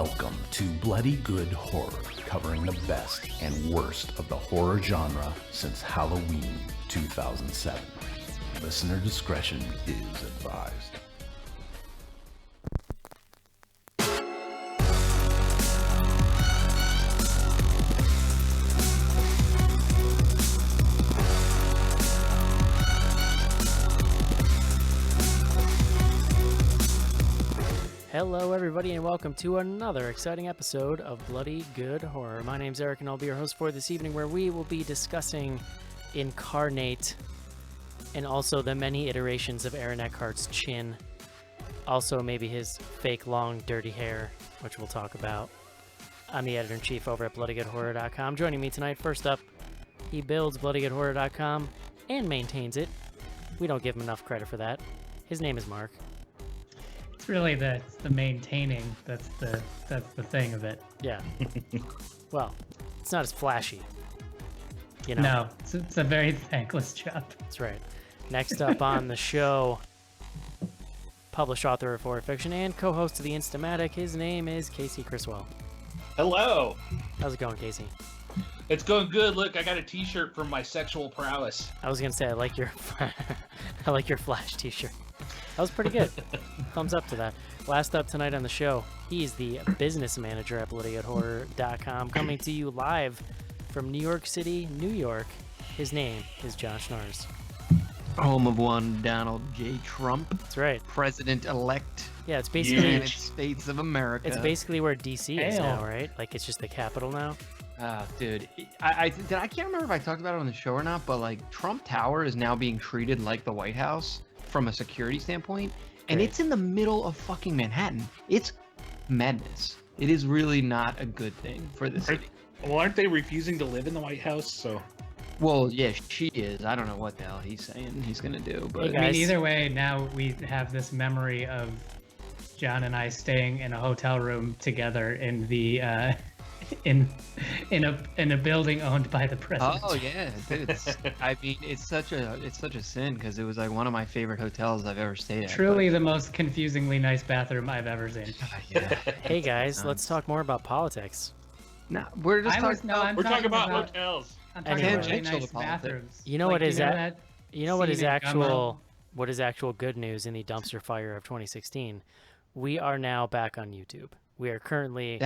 Welcome to Bloody Good Horror, covering the best and worst of the horror genre since Halloween 2007. Listener discretion is advised. Hello everybody and welcome to another exciting episode of Bloody Good Horror. My name's Eric and I'll be your host for this evening, where we will be discussing Incarnate and also the many iterations of Aaron Eckhart's chin. Also maybe his fake long dirty hair, which we'll talk about. I'm the editor-in-chief over at bloodygoodhorror.com. Joining me tonight, first up, he builds bloodygoodhorror.com and maintains it. We don't give him enough credit for that. His name is Mark. It's really the maintaining that's the thing of it. Yeah. Well, it's not as flashy. You know. No, it's a very thankless job. That's right. Next up on the show, published author of horror fiction and co-host of the Instamatic, his name is Casey Criswell. Hello. How's it going, Casey? It's going good. Look, I got a t-shirt from my sexual prowess. I was gonna say I like your I like your Flash t-shirt. That was pretty good. Thumbs up to that. Last up tonight on the show, he's the business manager at bloodygoodhorror.com, coming to you live from New York City, New York. His name is Josh Nars. Home of one Donald J. Trump. That's right. President-elect. Yeah, it's basically United States of America. It's basically where DC is now, right? Like it's just the capital now. Dude, I can't remember if I talked about it on the show or not, but like Trump Tower is now being treated like the White House from a security standpoint, and Great. It's in the middle of fucking Manhattan. It's madness. It is really not a good thing for the city. Well, aren't they refusing to live in the White House? So, Well, yeah, she is. I don't know what the hell he's saying he's gonna do, but Hey, I mean, either way, now we have this memory of John and I staying in a hotel room together in the in a building owned by the president. oh yeah, I mean, it's such a sin because it was like one of my favorite hotels I've ever stayed at. Truly the most confusingly nice bathroom I've ever seen. Yeah. Hey guys, let's talk more about politics. No, we're just I'm We're talking about hotels. I'm talking Anyway. about really Tangential nice to politics. bathrooms. You know Like, what is that? that? You know what is scene in Gummo? what is actual good news in the dumpster fire of 2016? We are now back on YouTube. We are currently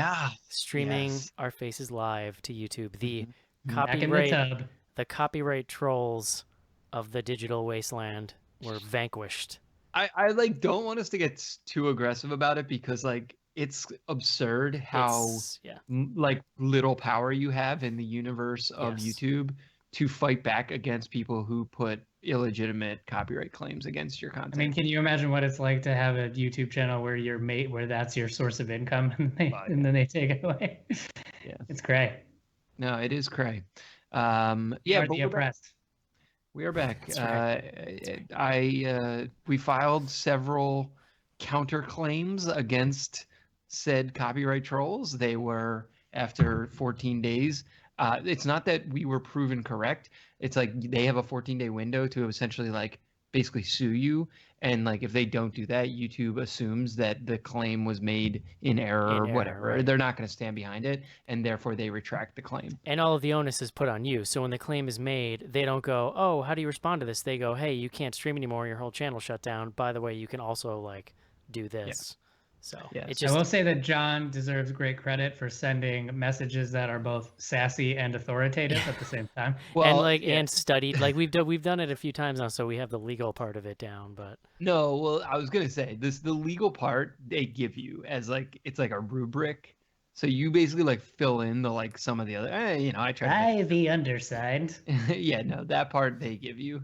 streaming yes. our faces live to YouTube. The Back in the tub. copyright trolls of the digital wasteland were vanquished. I like don't want us to get too aggressive about it because like it's absurd how Yeah. like little power you have in the universe of Yes. YouTube to fight back against people who put illegitimate copyright claims against your content. I mean, can you imagine what it's like to have a YouTube channel where that's your source of income and then they take it away? Yeah. It's great. No, it is cray. Yeah, Yeah, the but oppressed. we are back. That's We filed several counterclaims against said copyright trolls. They were after 14 days. It's not that we were proven correct. It's like they have a 14-day window to essentially like basically sue you. And like if they don't do that, YouTube assumes that the claim was made in error or whatever. Right. They're not going to stand behind it, and therefore they retract the claim. And all of the onus is put on you. So when the claim is made, they don't go, "Oh, how do you respond to this?" They go, "Hey, you can't stream anymore. Your whole channel shut down. By the way, you can also like do this." So Yeah. it I just will say that John deserves great credit for sending messages that are both sassy and authoritative at the same time. and like yeah. and studied like we've done it a few times now, so we have the legal part of it down. But No, well, I was gonna say the legal part they give you as like it's like a rubric, so you basically like fill in the like some of the other. I try. I, the undersigned. Yeah, no, that part they give you.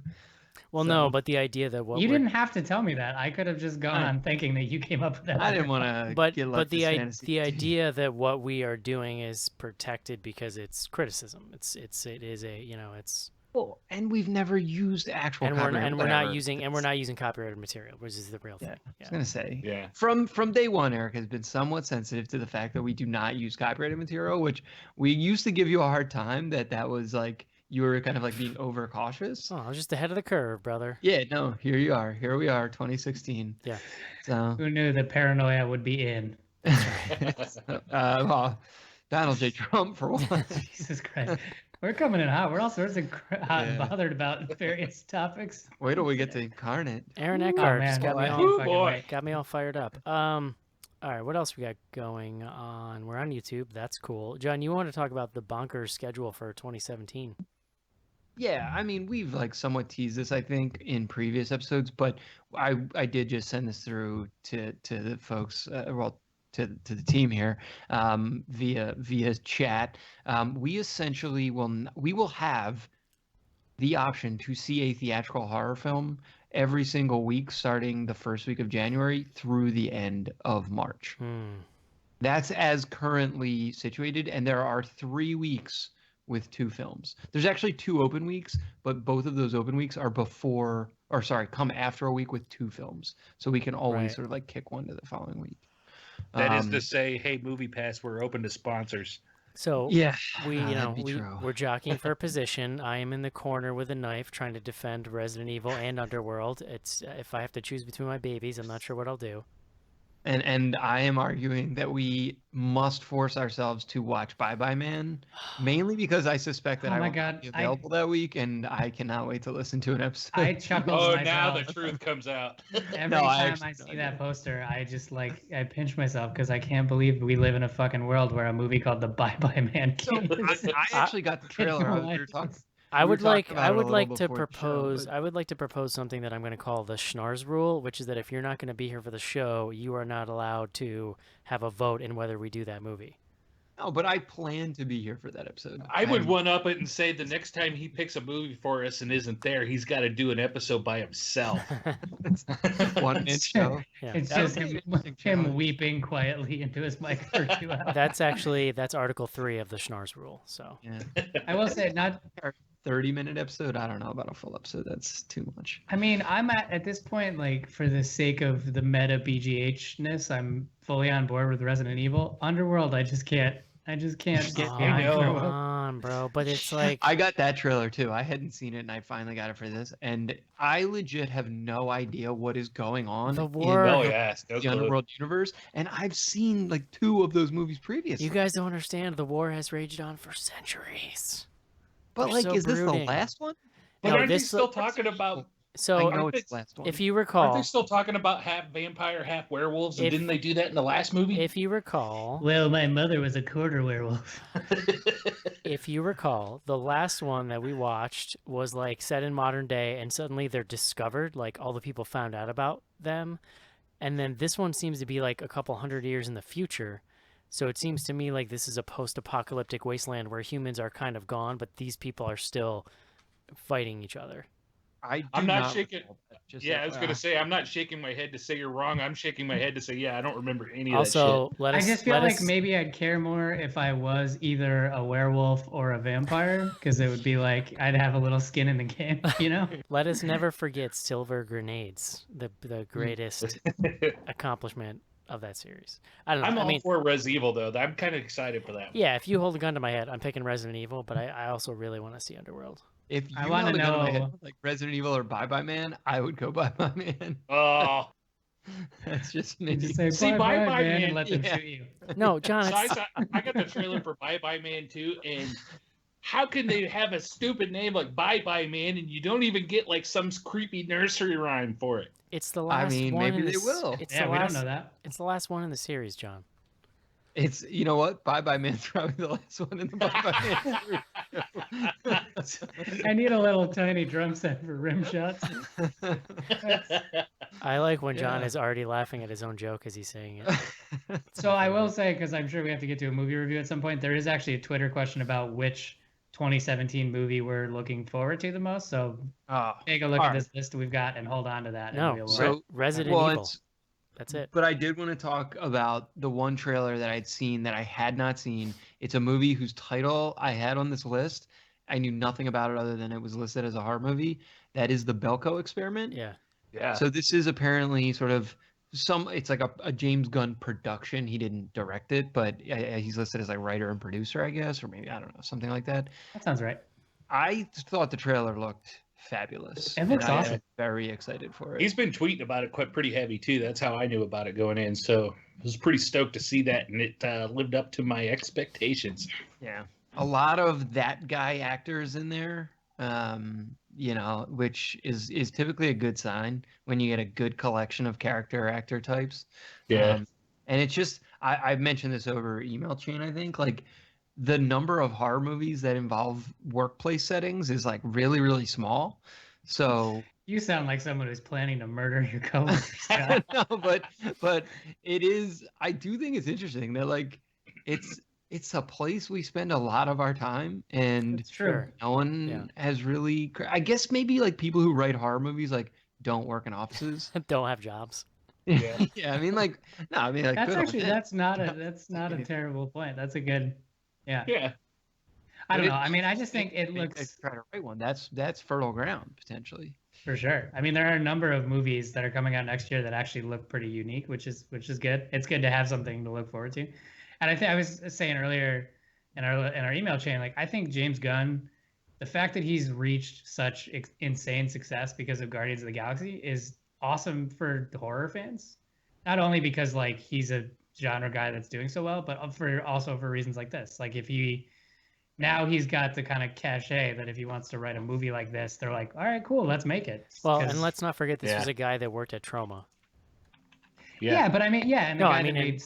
well, So- no, but the idea that You didn't have to tell me that. I could have just gone on thinking that you came up with that. I didn't want to. but the idea that what we are doing is protected because it's criticism. It is a it's Well, and we've never used actual. and we're copyright, not whatever. using copyrighted material, which is the real Yeah, thing. I was gonna say. yeah. From day one, Eric has been somewhat sensitive to the fact that we do not use copyrighted material, which we used to give you a hard time that was like you were kind of like being overcautious. Oh, I was just ahead of the curve, brother. Yeah, no, here you are. Here we are, 2016. Yeah. So Who knew that paranoia would be in? Well, Donald J. Trump for one. Jesus Christ. We're coming in hot. We're all sorts of hot and Yeah. bothered about various topics. Wait till we get to Incarnate. Aaron Oh Eckhart man, just got me I all can't fucking boy. wait. got me all fired up. All right, what else we got going on? We're on YouTube. That's cool. John, you want to talk about the bonkers schedule for 2017? Yeah, I mean, we've like somewhat teased this, I think, in previous episodes, but I did just send this through to the folks, to the team here, via chat. We essentially we will have the option to see a theatrical horror film every single week, starting the first week of January through the end of March. That's as currently situated, and there are 3 weeks with 2 films. There's actually 2 open weeks, but both of those open weeks are come after a week with 2 films. So we can always Right. sort of like kick one to the following week. That is to say, hey, MoviePass, we're open to sponsors. So Yeah, we're true. jockeying for position. I am in the corner with a knife trying to defend Resident Evil and Underworld. It's if I have to choose between my babies, I'm not sure what I'll do. And I am arguing that we must force ourselves to watch Bye Bye Man, mainly because I suspect that Oh I my will not God, be available that week, and I cannot wait to listen to an episode. I chuckled Oh, to now myself. the truth comes out. Every No, I time actually I have no see that idea. poster, I just I pinch myself because I can't believe we live in a fucking world where a movie called The Bye Bye Man So came. I actually got the trailer. We were talking. I We were would like talking about it a little to before the show, propose but- I would like to propose something that I'm going to call the Schnars rule, which is that if you're not going to be here for the show, you are not allowed to have a vote in whether we do that movie. No, but I plan to be here for that episode. I would one up it and say the next time he picks a movie for us and isn't there, he's got to do an episode by himself. one man show. Yeah. It's That just would be him, an interesting him challenge. weeping quietly into his mic for 2 hours. That's Article 3 of the Schnars rule. So Yeah, I will say, not. 30-minute episode. I don't know about a full episode. That's too much. I mean, I'm at this point, like, for the sake of the meta BGH-ness, I'm fully on board with Resident Evil. Underworld, I just can't get oh, behind know. come Underworld. on, bro. But it's like I got that trailer too. I hadn't seen it, and I finally got it for this. And I legit have no idea what is going on The in war. Oh, yes. the Underworld universe. And I've seen like 2 of those movies previously. you guys don't understand. The war has raged on for centuries. but you're like, so is this brooding. the last one? But No, aren't they this- still talking about? So I know aren't it's they- the last one. if you Aren't recall, they still talking about half vampire, half werewolves? And If- didn't they do that in the last movie? if you recall, Well, my mother was a quarter werewolf. if you recall, the last one that we watched was like set in modern day, and suddenly they're discovered, like all the people found out about them, and then this one seems to be like a couple hundred years in the future. So it seems to me like this is a post-apocalyptic wasteland where humans are kind of gone, but these people are still fighting each other. I do I'm not shaking- recall that, just Yeah, I was FYI. gonna say I'm not shaking my head to say you're wrong. I'm shaking my head to say I don't remember any of that Also, let I us. just feel let like us- maybe I'd care more if I was either a werewolf or a vampire, because it would be like I'd have a little skin in the game, you know? Let us never forget silver grenades, the greatest shit. accomplishment of that series. I don't know. I'm I all mean, for Res Evil though. I'm kind of excited for that. yeah, if you hold a gun to my head, I'm picking Resident Evil, but I also really want to see Underworld. If you I wanna held a gun to my head, know- like Resident Evil or Bye Bye Man, I would go Bye Bye Man. Oh, That's just You me. just say See, bye Bye bye, Bye man, Man, and let them yeah. shoot you. No, John, so it's, I got the trailer for Bye Bye Man 2, and how can they have a stupid name like Bye Bye Man and you don't even get like some creepy nursery rhyme for it? it's the I last mean, one. maybe in they the s- will. It's Yeah, the we last, don't know that. It's the last one in the series, John. It's, you know what? Bye Bye Man's probably the last one in the Bye Bye Man. I need a little tiny drum set for rim shots. I like when John Yeah. is already laughing at his own joke as he's saying it. So I will say, because I'm sure we have to get to a movie review at some point, there is actually a Twitter question about which 2017 movie we're looking forward to the most. So Oh, take a look all at right. this list we've got and hold on to that. No, and we'll, So- Resident well, Evil. it's, That's it. but I did want to talk about the one trailer that I'd seen that I had not seen. It's a movie whose title I had on this list. I knew nothing about it other than it was listed as a horror movie. That is the Belko Experiment. Yeah. Yeah. So this is apparently sort of it's like a James Gunn production. He didn't direct it, but he's listed as like writer and producer, I guess, or maybe, I don't know, something like that. that sounds right. I thought the trailer looked fabulous. It looks and awesome. I'm very excited for it. He's been tweeting about it quite pretty heavy too. That's how I knew about it going in. So I was pretty stoked to see that, and it lived up to my expectations. Yeah, a lot of that guy actors in there, which is typically a good sign when you get a good collection of character actor types. Yeah. And it's just I've mentioned this over email chain. I think like the number of horror movies that involve workplace settings is like really, really small. So You sound like someone who's planning to murder your coworkers. no, but it is. I do think it's interesting that like it's a place we spend a lot of our time, and It's true. no one has really. I guess maybe like people who write horror movies like don't work in offices. Don't have jobs. Yeah, yeah. I mean, like no, I mean like That's good on actually them. that's not a terrible point. That's a good, yeah. Yeah. I don't But know. I mean, I just think it if looks try to write one. That's fertile ground potentially. for sure. I mean, there are a number of movies that are coming out next year that actually look pretty unique, which is good. It's good to have something to look forward to. And I think I was saying earlier in our email chain, like I think James Gunn, the fact that he's reached such insane success because of Guardians of the Galaxy is awesome for the horror fans. Not only because like he's a genre guy that's doing so well, but also for reasons like this. Like if now he's got the kind of cachet that if he wants to write a movie like this, they're like, all right, cool, let's make it. Well, and let's not forget this was Yeah. a guy that worked at Troma. Yeah, but I mean, yeah, and the No, guy I mean,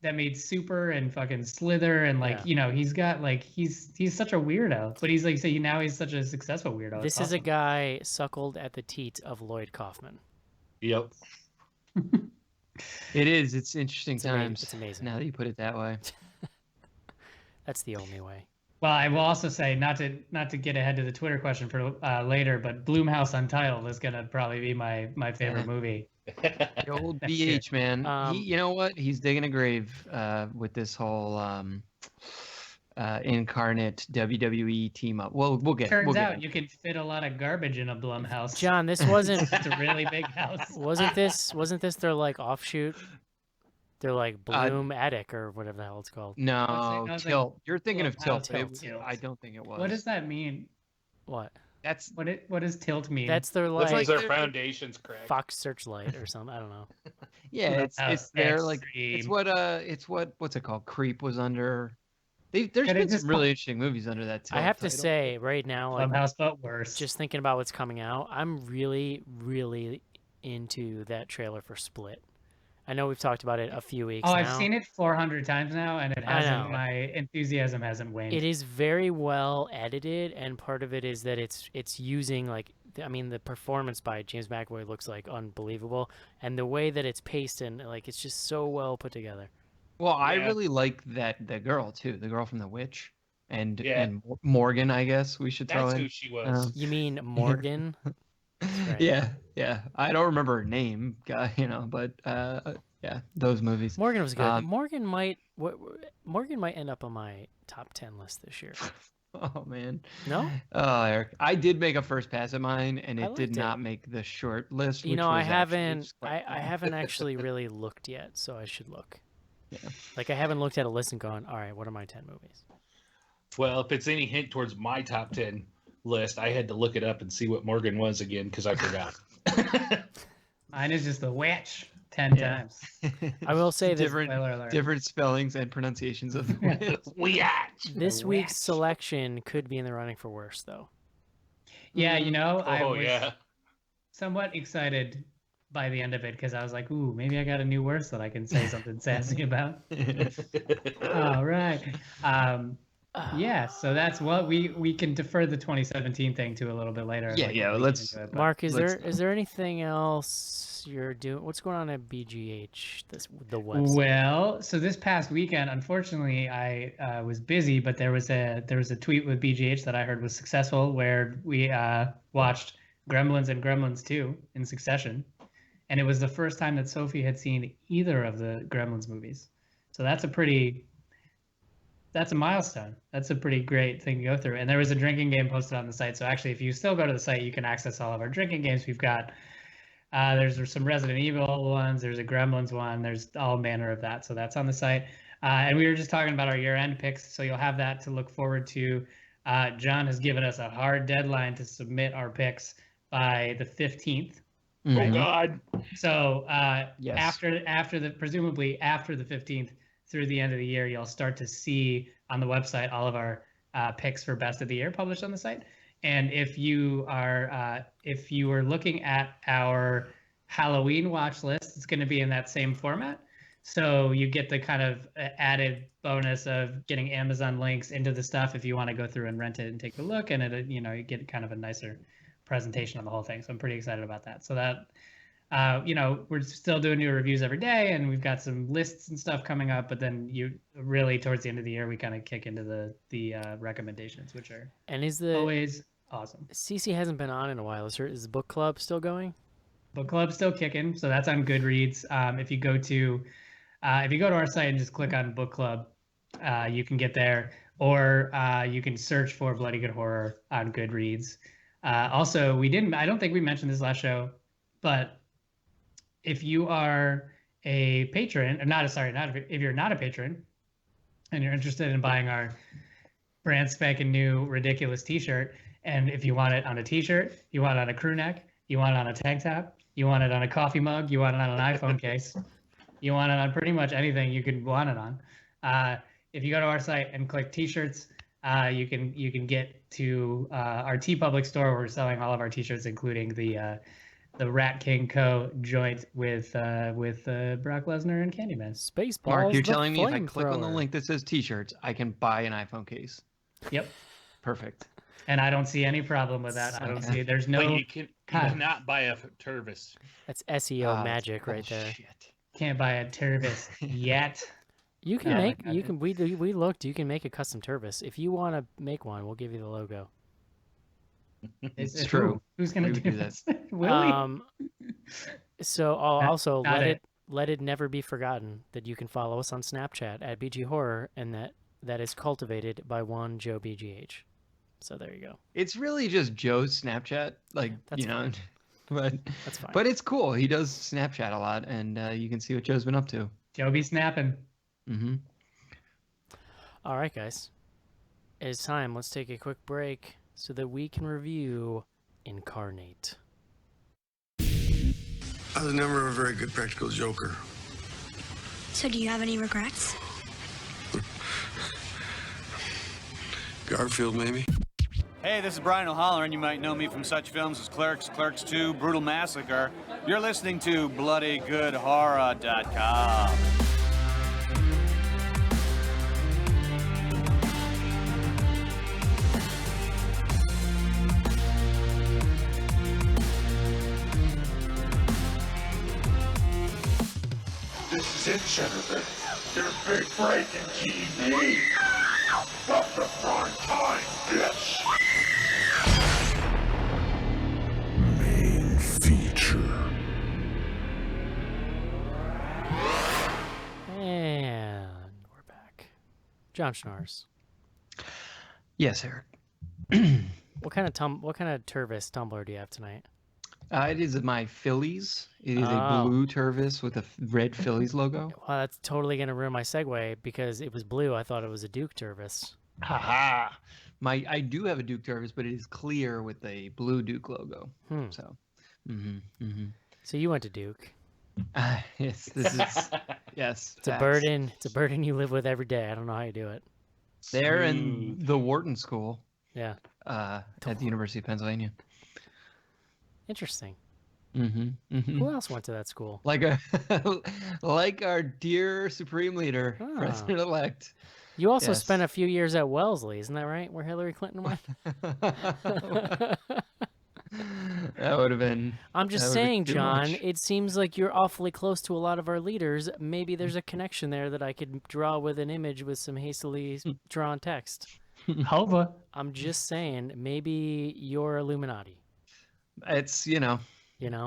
that made Super and fucking Slither and like, he's got like he's such a weirdo, but he's like now he's such a successful weirdo. This is a guy suckled at the teat of Lloyd Kaufman. Yep. It is. It's interesting It's amazing. times. It's amazing. Now that you put it that way. That's the only way. Well, I will also say not to get ahead to the Twitter question for later, but Blumhouse Untitled is gonna probably be my favorite movie. The old Next year. BH man. You know what? He's digging a grave with this whole Incarnate WWE team up. Well, we'll get. Turns we'll get out it. you can fit a lot of garbage in a Blumhouse. John, this wasn't It's a really big house. wasn't this their like offshoot? Their like Bloom Attic or whatever the hell it's called. No, I was like, Tilt. You're thinking of Tilt. Blumhouse Tilt. I don't think it was. What does that mean? What? That's What does tilt mean? That's their Looks like like their foundation's cracked. Fox Searchlight or something. I don't know. yeah. It's their like. Extreme. It's what's it called? Creep was under. There's Could it been just some really interesting movies under that. I have to title. say right now, like Blumhouse, but worse. just thinking about what's coming out, I'm really, really into that trailer for Split. I know we've talked about it a few weeks now. I've seen it 400 times now, and it I hasn't. know. My enthusiasm hasn't waned. It is very well edited, and part of it is that it's using like the performance by James McAvoy looks like unbelievable, and the way that it's paced and like it's just so well put together. Well, I Yeah. really like the girl too, the girl from The Witch, and Yeah. and Morgan. I guess we should throw That's in. who she was. You mean Morgan? Right. Yeah. I don't remember her name, but yeah, those movies. Morgan was good. Um, Morgan might end up on my top 10 list this year. Oh man. No? Oh, Eric, I did make a first pass at mine, and I it did liked it. not make the short list. You which know, I was actually haven't just quite I fun. haven't actually really looked yet, so I should look. Yeah. Like I haven't looked at a list and gone, all right, what are my 10 movies? Well, if it's any hint towards my top 10 list, I had to look it up and see what Morgan was again because I forgot. Mine is just The Witch 10 Yeah. times. I will say that different Spoiler alert. different spellings and pronunciations of the word. this The week's Witch. selection could be in the running for worst, though. Yeah, I Oh, was yeah. somewhat excited by the end of it because I was like, ooh, maybe I got a new worst that I can say something sassy about. All right. Yeah, so that's what we can defer the 2017 thing to a little bit later. Yeah, Like, yeah, we can let's- do it, but- Mark, is let's- there anything else you're doing? What's going on at BGH? The website. Well, so this past weekend, unfortunately, I was busy, but there was a tweet with BGH that I heard was successful where we watched Gremlins and Gremlins 2 in succession, and it was the first time that Sophie had seen either of the Gremlins movies. So that's a milestone. That's a pretty great thing to go through. And there was a drinking game posted on the site. So actually, if you still go to the site, you can access all of our drinking games. We've got there's some Resident Evil ones. There's a Gremlins one. There's all manner of that. So that's on the site. And we were just talking about our year-end picks. So you'll have that to look forward to John has given us a hard deadline to submit our picks by the 15th. Oh Mhm. God. So Yes. presumably after the 15th through the end of the year, you'll start to see on the website all of our picks for best of the year published on the site. And if you are looking at our Halloween watch list, it's going to be in that same format. So you get the kind of added bonus of getting Amazon links into the stuff if you want to go through and rent it and take a look, and it, you get kind of a nicer presentation of the whole thing. So I'm pretty excited about that. So that, we're still doing new reviews every day, and we've got some lists and stuff coming up. But then really towards the end of the year, we kind of kick into the recommendations, which are always awesome. CC hasn't been on in a while. Is the book club still going? Book club's still kicking, so that's on Goodreads. If you go to our site and just click on book club, you can get there, or you can search for Bloody Good Horror on Goodreads. Also, I don't think we mentioned this last show, but if you are a patron, if you're not a patron and you're interested in buying our brand spanking new ridiculous t-shirt, and if you want it on a t-shirt, you want it on a crew neck, you want it on a tank top, you want it on a coffee mug, you want it on an iPhone case, you want it on pretty much anything you could want it on. If you go to our site and click t-shirts, you can get to our TeePublic store. We're selling all of our t-shirts, including the Rat King Co. joint with Brock Lesnar and Candyman. Spaceballs. Mark, you're the telling me if I click on the flamethrower. link that says t-shirts, I can buy an iPhone case. Yep. Perfect. And I don't see any problem with that. I don't see. There's no. But you cannot buy a Tervis. That's SEO magic right there. Shit. Can't buy a Tervis yet. You can Yeah, make. like I You did. can. We looked. You can make a custom Tervis. If you want to make one, we'll give you the logo. It's true. Who's gonna We would do do that. this? Willie. So I'll Not- also not let it never be forgotten that you can follow us on Snapchat at BG Horror, and that is cultivated by one Joe BGH. So there you go. It's really just Joe's Snapchat, That's fine. but That's fine. but it's cool. He does Snapchat a lot, and you can see what Joe's been up to. Joe be snapping. Mm-hmm. All right, guys. It is time. Let's take a quick break so that we can review Incarnate. I was never a very good practical joker. So do you have any regrets? Garfield, maybe? Hey, this is Brian O'Halloran. You might know me from such films as Clerks, Clerks 2, Brutal Massacre. You're listening to BloodyGoodHorror.com. This is it, Senator. Your big breaking TV. From the prime time, bitch. Main feature. And we're back. John Schnars. Yes, Eric. What kind of Tervis tumbler do you have tonight? It is my Phillies. It is Oh. a blue Tervis with a red Phillies logo. Well, that's totally gonna ruin my segue because it was blue. I thought it was a Duke Tervis. Haha. I do have a Duke Tervis, but it is clear with a blue Duke logo. So, So you went to Duke. yes, this is yes. It's a burden. It's a burden you live with every day. I don't know how you do it. There in the Wharton School. Yeah. At the University of Pennsylvania. Interesting. Mm-hmm. Who else went to that school? Like our dear Supreme Leader, Ah. President-elect. You also Yes. spent a few years at Wellesley, isn't that right? Where Hillary Clinton went? That would have been. I'm just that would've saying, been too John, much. it seems like you're awfully close to a lot of our leaders. Maybe there's a connection there that I could draw with an image with some hastily drawn text. Hova. I'm just saying, maybe you're Illuminati. It's You know?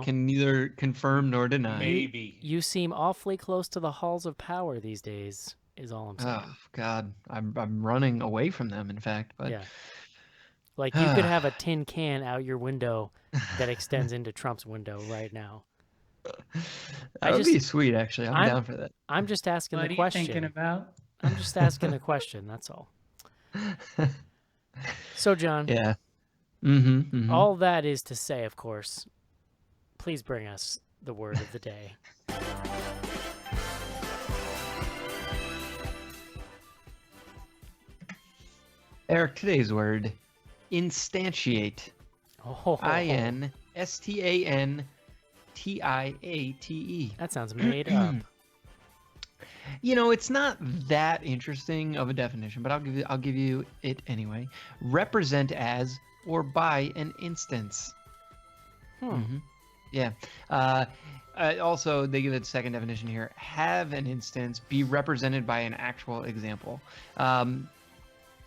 can neither confirm nor deny. Maybe. You seem awfully close to the halls of power these days, is all I'm saying. Oh God, I'm running away from them. In fact, but Yeah. Like, you could have a tin can out your window that extends into Trump's window right now. that would be sweet. Actually, I'm down for that. I'm just asking What the are you question. thinking about? I'm just asking the question, that's all. So, John, Yeah. Mm-hmm. all that is to say, of course, please bring us the word of the day. Eric, today's word, instantiate. Oh, INSTANTIATE. that sounds made up. You know, it's not that interesting of a definition, but I'll give you it anyway. Represent as or by an instance. Yeah. Also, they give it a second definition here. Have an instance, be represented by an actual example.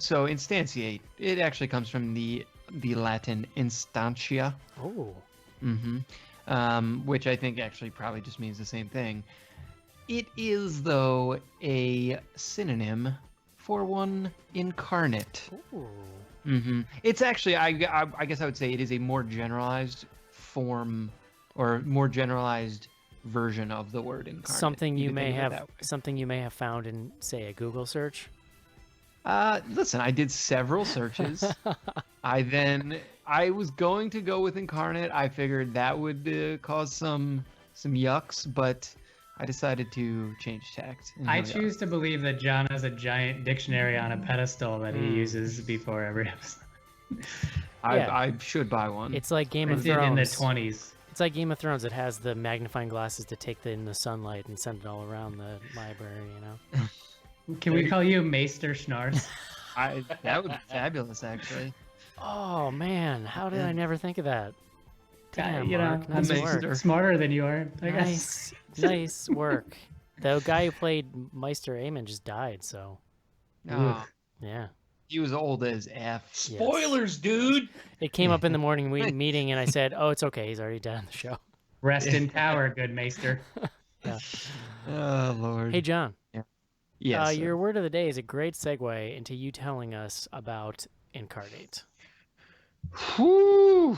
So instantiate, it actually comes from the Latin instantia. Oh. Which I think actually probably just means the same thing. It is, though, a synonym for one incarnate. Ooh. It's actually, I guess I would say it is a more generalized form or more generalized version of the word incarnate. Something you may have found in, say, a Google search. Listen, I did several searches. I was going to go with incarnate. I figured that would cause some yucks, but I decided to change tact. I choose to believe that John has a giant dictionary on a pedestal that he uses before every episode. I should buy one. It's like Game of Thrones. In the 20s. It's like Game of Thrones. It has the magnifying glasses to take in the sunlight and send it all around the library, you know? Can we call you Maester Schnars? That would be fabulous, actually. Oh, man. How did I never think of that? Damn, Mark, I'm smarter than you are, I guess. Nice work. The guy who played Meister Aemon just died, so. Oh. Yeah. He was old as F. Spoilers, dude! It came up in the morning meeting, and I said, oh, it's okay. He's already dead on the show. Rest in power, good Maester. Yeah. Oh, Lord. Hey, John. Yeah. Yes. Your word of the day is a great segue into you telling us about Incarnate. Whew.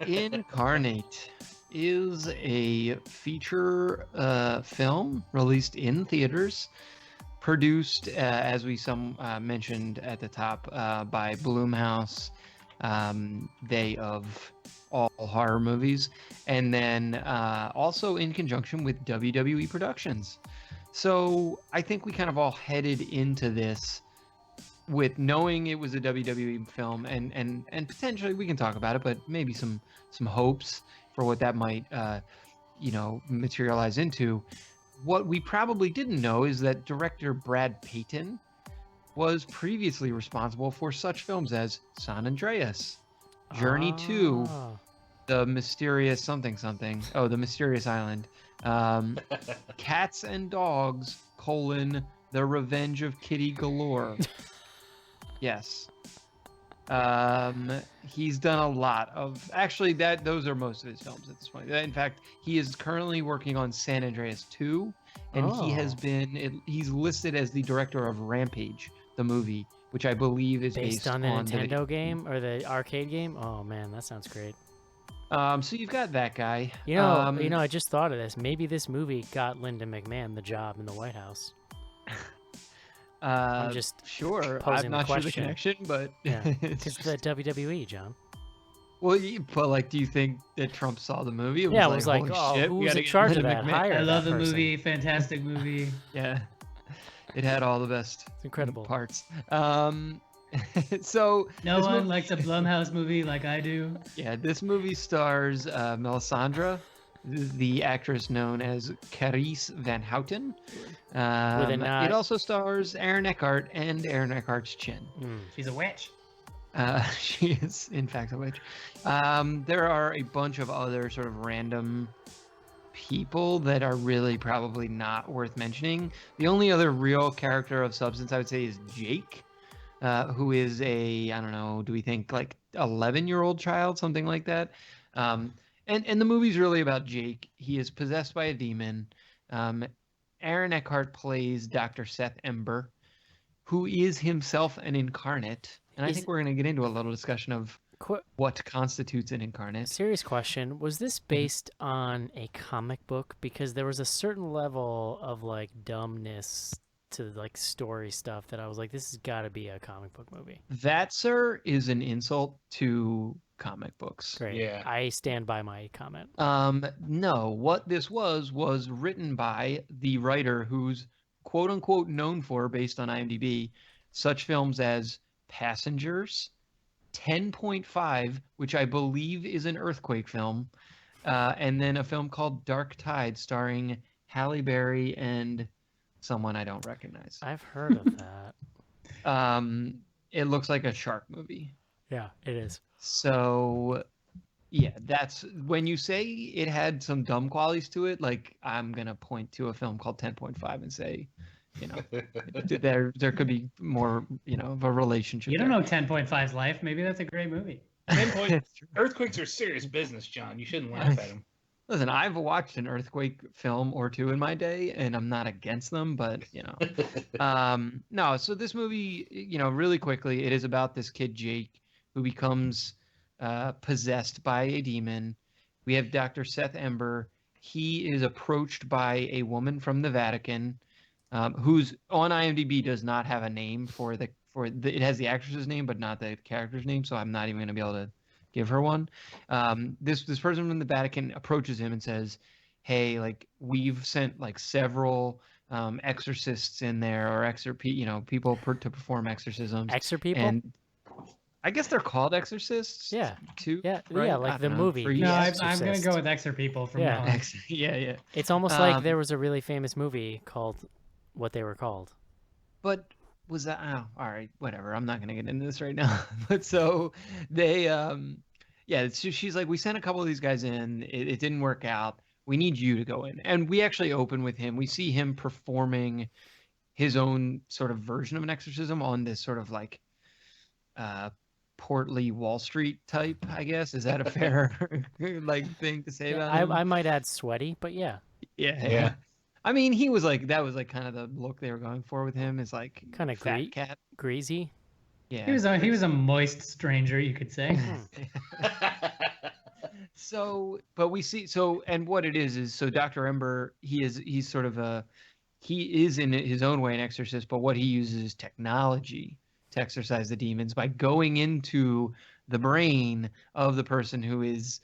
Incarnate is a feature film released in theaters, produced, as we mentioned at the top, by Blumhouse, they of all horror movies, and then also in conjunction with WWE Productions. So I think we kind of all headed into this with knowing it was a WWE film, and potentially we can talk about it, but maybe some hopes for what that might materialize into. What we probably didn't know is that director Brad Peyton was previously responsible for such films as San Andreas, Journey 2, The Mysterious something, The Mysterious Island, Cats and Dogs, The Revenge of Kitty Galore. Yes. He's done a lot of, actually those are most of his films at this point. In fact, he is currently working on San Andreas 2, and he's listed as the director of Rampage, the movie, which I believe is based on the Nintendo game or the arcade game. Oh man, that sounds great. So you've got that guy. I just thought of this. Maybe this movie got Linda McMahon the job in the White House. I'm just sure. Posing I'm not the sure the connection, but it's the WWE, John. Well, but do you think that Trump saw the movie? It was like, oh, shit, who's in charge of that? I love the movie. Fantastic movie. Yeah, it had all the best. It's incredible parts. So no one likes a Blumhouse movie like I do. Yeah, this movie stars Melisandre, the actress known as Carice Van Houten. It also stars Aaron Eckhart and Aaron Eckhart's chin. She's a witch. She is, in fact, a witch. There are a bunch of other sort of random people that are really probably not worth mentioning. The only other real character of substance I would say is Jake, who is a, I don't know, do we think like 11-year-old child, something like that. And the movie's really about Jake. He is possessed by a demon. Aaron Eckhart plays Dr. Seth Ember, who is himself an incarnate. And I think we're going to get into a little discussion of what constitutes an incarnate. Serious question. Was this based on a comic book? Because there was a certain level of like dumbness to like story stuff that I was like, this has got to be a comic book movie. That, sir, is an insult to comic books. Great. Yeah. I stand by my comment. No, what this was written by the writer who's quote unquote known for, based on IMDb, such films as Passengers, 10.5, which I believe is an earthquake film, and then a film called Dark Tide starring Halle Berry and someone I don't recognize. I've heard of that. It looks like a shark movie. Yeah, it is. So, yeah, that's when you say it had some dumb qualities to it. Like, I'm gonna point to a film called 10.5 and say, you know, there could be more, you know, of a relationship. You don't know 10.5's life. Maybe that's a great movie. 10 point, earthquakes are serious business, John. You shouldn't laugh at them. Listen, I've watched an earthquake film or two in my day, and I'm not against them, but, you know. No, so this movie, you know, really quickly, it is about this kid, Jake, who becomes possessed by a demon. We have Dr. Seth Ember. He is approached by a woman from the Vatican, who's on IMDb does not have a name it has the actress's name, but not the character's name, so I'm not even going to be able to give her one. This person from the Vatican approaches him and says, hey, like, we've sent like several exorcists in there, or people to perform exorcisms. People? And I guess they're called exorcists. Yeah. Too. Yeah. Right? Yeah. Like the movie. No, I'm going to go with Exor People from now on. Yeah. It's almost like there was a really famous movie called what they were called. But was that, all right, whatever. I'm not going to get into this right now. But so they, she's like, we sent a couple of these guys in. It didn't work out. We need you to go in. And we actually open with him. We see him performing his own sort of version of an exorcism on this sort of like portly Wall Street type, I guess. Is that a fair like thing to say about him? I might add sweaty, but yeah. Yeah. I mean, that was like kind of the look they were going for with him, is like kind of fat cat, greasy. Yeah, he was a moist stranger, you could say. So, but we see and what it is so Dr. Ember, he's sort of he is in his own way an exorcist, but what he uses is technology to exorcise the demons by going into the brain of the person who is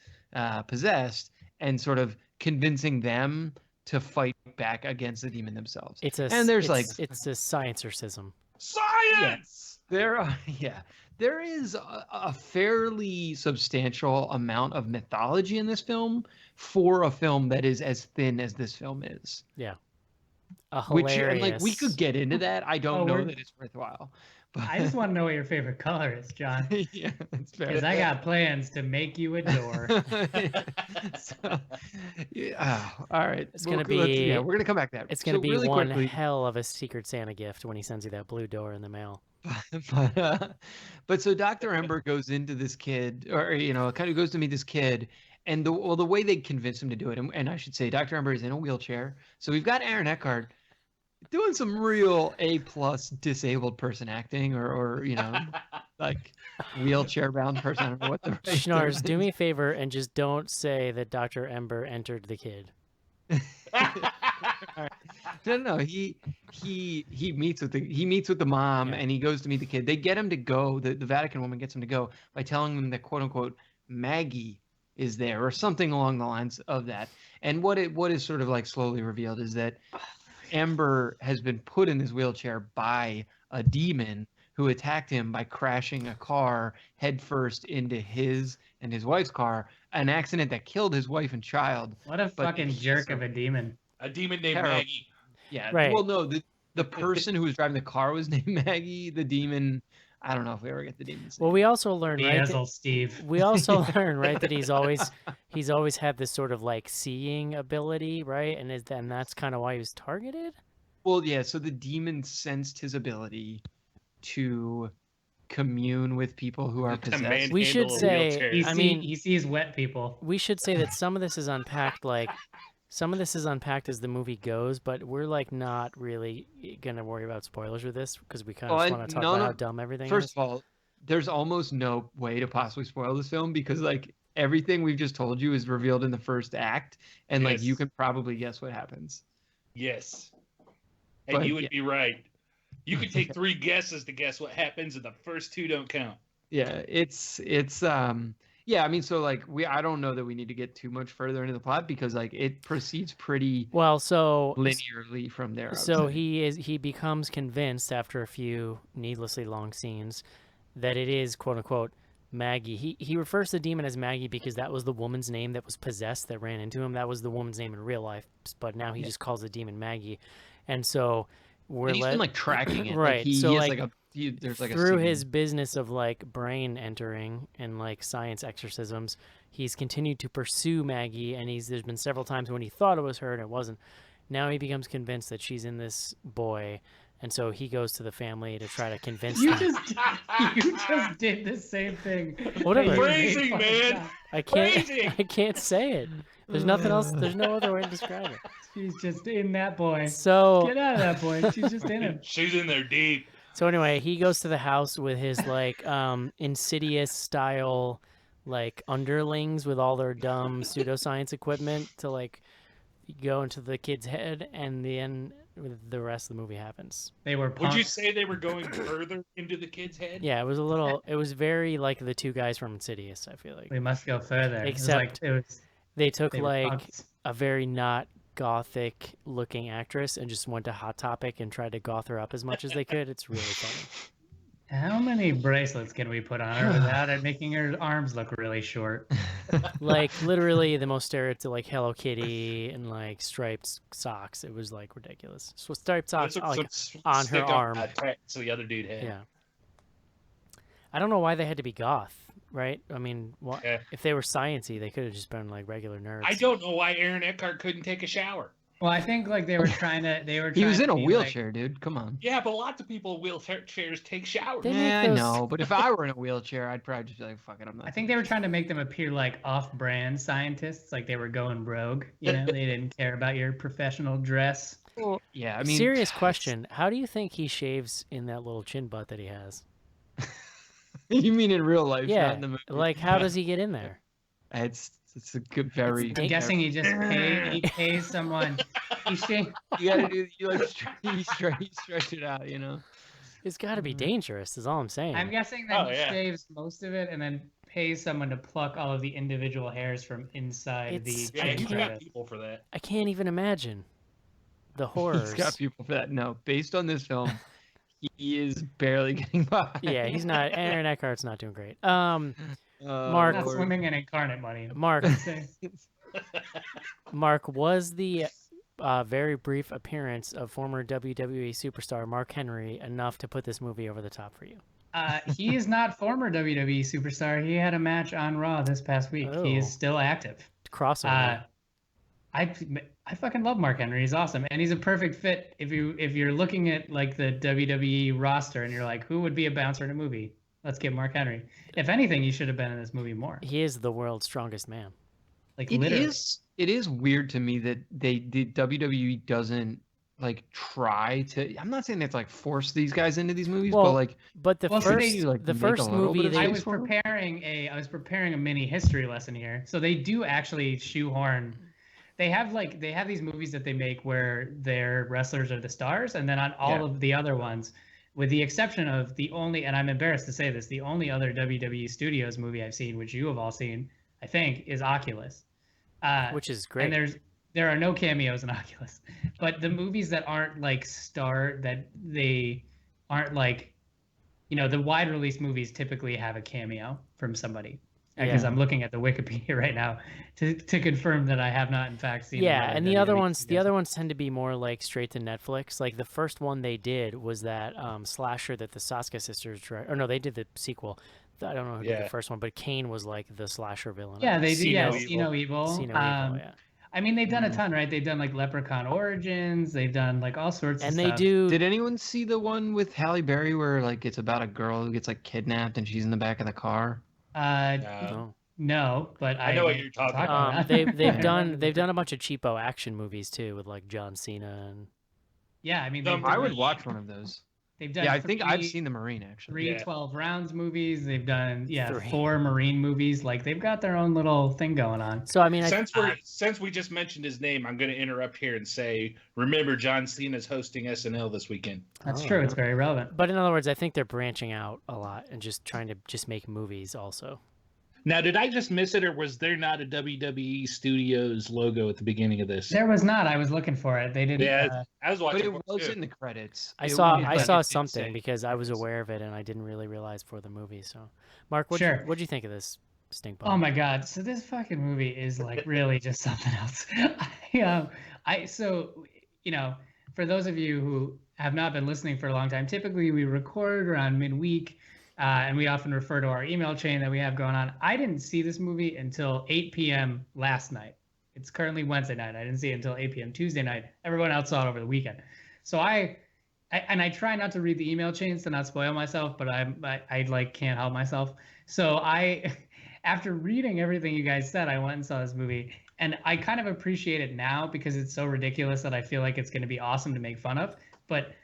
possessed and sort of convincing them to fight back against the demon themselves. It's a sciencercism. Science. Yeah, there is a fairly substantial amount of mythology in this film for a film that is as thin as this film is. Yeah, which and like we could get into that. I don't know that it's worthwhile. But... I just want to know what your favorite color is, John. Yeah, that's fair. Because I got plans to make you a door. All right. It's gonna be. We're gonna come back to that. It's gonna be really one quickly. Hell of a Secret Santa gift when he sends you that blue door in the mail. But so Dr. Ember goes into this kid, or kind of goes to meet this kid, and the way they convince him to do it, and I should say Dr. Ember is in a wheelchair. So we've got Aaron Eckhart doing some real A+ disabled person acting, or like wheelchair bound person. I don't know what the right Schnars, do me a favor and just don't say that Dr. Ember entered the kid. No. He meets with the mom, and he goes to meet the kid. They get him to go. The Vatican woman gets him to go by telling him that quote unquote Maggie is there, or something along the lines of that. And what is sort of like slowly revealed is that Ember has been put in this wheelchair by a demon who attacked him by crashing a car headfirst into his and his wife's car, an accident that killed his wife and child. What a fucking jerk of a demon. A demon named Maggie. Yeah. Right. Well, no, the person who was driving the car was named Maggie. The demon, I don't know if we ever get the demon's name. Well, we also learned, Steve. We also learned, right, that he's always had this sort of like seeing ability, right? And that's kind of why he was targeted? Well, yeah, so the demon sensed his ability to commune with people who are possessed. We should say, he sees wet people. We should say that some of this is unpacked, as the movie goes, but we're like not really gonna worry about spoilers with this because we kind of just want to talk about how dumb everything is. First of all, there's almost no way to possibly spoil this film because like everything we've just told you is revealed in the first act, and like you can probably guess what happens. Yes. And But, you would be right. You could take 3 guesses to guess what happens, and the first 2 don't count. Yeah, it's yeah, I mean, so like I don't know that we need to get too much further into the plot because like it proceeds pretty Well, so linearly from there. I would So say. he becomes convinced after a few needlessly long scenes that it is quote unquote Maggie. He refers to the demon as Maggie because that was the woman's name that was possessed that ran into him. That was the woman's name in real life, but now he just calls the demon Maggie. And so And he's been like tracking it. right. Like, he so has like, there's like through a his business of like brain entering and like science exorcisms, he's continued to pursue Maggie, and there's been several times when he thought it was her and it wasn't. Now he becomes convinced that she's in this boy, and so he goes to the family to try to convince them. You just did the same thing. Whatever. Phrasing, man. I can't. Phrasing. I can't say it. There's nothing else. There's no other way to describe it. She's just in that boy. So Get out of that boy. She's just in him. She's in there deep. So anyway, he goes to the house with his like Insidious style like underlings with all their dumb pseudoscience equipment to like go into the kid's head, and then the rest of the movie happens. They were Would you punks. say they were going further into the kid's head? Yeah, it was a little. It was very like the 2 guys from Insidious. I feel like We must go further. Except it was they took they were like punks. a very not gothic looking actress and just went to Hot Topic and tried to goth her up as much as they could. It's really funny. How many bracelets can we put on her without it making her arms look really short? Like literally the most stereotypical, like Hello Kitty and like striped socks. It was like ridiculous. So striped socks Some like on her stick-up arm. attacks the other dude had. Yeah. I don't know why they had to be goth, right? I mean, Yeah. if they were sciencey, they could have just been like regular nerds. I don't know why Aaron Eckhart couldn't take a shower. Well, I think like they were trying to. He was trying in to a be, wheelchair, dude. Come on. Yeah, but lots of people in wheelchairs take showers. They make Yeah, I those- know, but if I were in a wheelchair, I'd probably just be like, "Fuck it, I'm not." I think they were trying to make them appear like off-brand scientists, like they were going rogue. You know, they didn't care about your professional dress. Yeah, I mean, Serious question. How do you think he shaves in that little chin butt that he has? You mean in real life, not Yeah. in the movie? Like, how does he get in there? It's a good, very. I'm guessing he just he pays someone. You gotta do. You like you stretch it out, you know. It's got to be dangerous. Is all I'm saying. I'm guessing that Oh, he yeah. shaves most of it and then pays someone to pluck all of the individual hairs from inside It's- the Yeah, I he's chin got can't- crevice. people for that. I can't even imagine the horrors. He's got people for that. No, based on this film, he is barely getting by. Yeah, he's not. Aaron Eckhart's not doing great. Mark, Not swimming in incarnate money. Mark, Mark, was the very brief appearance of former WWE superstar Mark Henry enough to put this movie over the top for you? He is not former WWE superstar. He had a match on Raw this past week. He Oh. is still active. Crossover. I fucking love Mark Henry. He's awesome, and he's a perfect fit if you're looking at like the WWE roster and you're like, who would be a bouncer in a movie? Let's get Mark Henry. If anything, he should have been in this movie more. He is the world's strongest man. Like It literally. is weird to me that the WWE doesn't like try to. I'm not saying they have to like force these guys into these movies, Well, but like but the Well, so first they, like, the make first a little movie bit of they I space was for 'em? preparing a mini history lesson here. So they do actually shoehorn. They have these movies that they make where their wrestlers are the stars, and then on all Yeah. of the other ones, with the exception of the only, and I'm embarrassed to say this, the only other WWE Studios movie I've seen, which you have all seen, I think, is Oculus. which is great. And there are no cameos in Oculus, but the movies that aren't like that they aren't like, the wide release movies typically have a cameo from somebody. Because Yeah. I'm looking at the Wikipedia right now to confirm that I have not in fact seen. Yeah, another and the other WWE ones, Studios. tend to be more like straight to Netflix. Like the first one they did was that slasher that the Saska sisters directed. Or no, they did the sequel. I don't know who did Yeah. the first one, but Kane was like the slasher villain. Yeah, they do. See Yeah, No See No Evil. See No Evil, yeah. I mean, they've done a ton, right? They've done like Leprechaun Origins. They've done like all sorts of And stuff. they do. Did anyone see the one with Halle Berry where like it's about a girl who gets like kidnapped and she's in the back of the car? No. No, but I know what you're talking about. They've done a bunch of cheapo action movies too with like John Cena and Yeah, I mean, I I would watch one of those. They've done Yeah, I think I've seen The Marine, actually. three 12 rounds movies. They've done 3. 4 Marine movies. Like they've got their own little thing going on. So I mean, Since we just mentioned his name, I'm going to interrupt here and say, remember, John Cena's hosting SNL this weekend. That's true. It's very relevant. But in other words, I think they're branching out a lot and just trying to just make movies also. Now, did I just miss it, or was there not a WWE Studios logo at the beginning of this? There was not. I was looking for it. They didn't. Yeah, I was watching. But it was in the credits. I saw something because I was aware of it and I didn't really realize for the movie. So, Mark, what'd you think of this stink bomb? Oh my god! So this fucking movie is like really just something else. So for those of you who have not been listening for a long time, typically we record around midweek. And we often refer to our email chain that we have going on. I didn't see this movie until 8 p.m. last night. It's currently Wednesday night. I didn't see it until 8 p.m. Tuesday night. Everyone else saw it over the weekend. So I try not to read the email chains to not spoil myself, but I like can't help myself. So after reading everything you guys said, I went and saw this movie, and I kind of appreciate it now because it's so ridiculous that I feel like it's going to be awesome to make fun of. But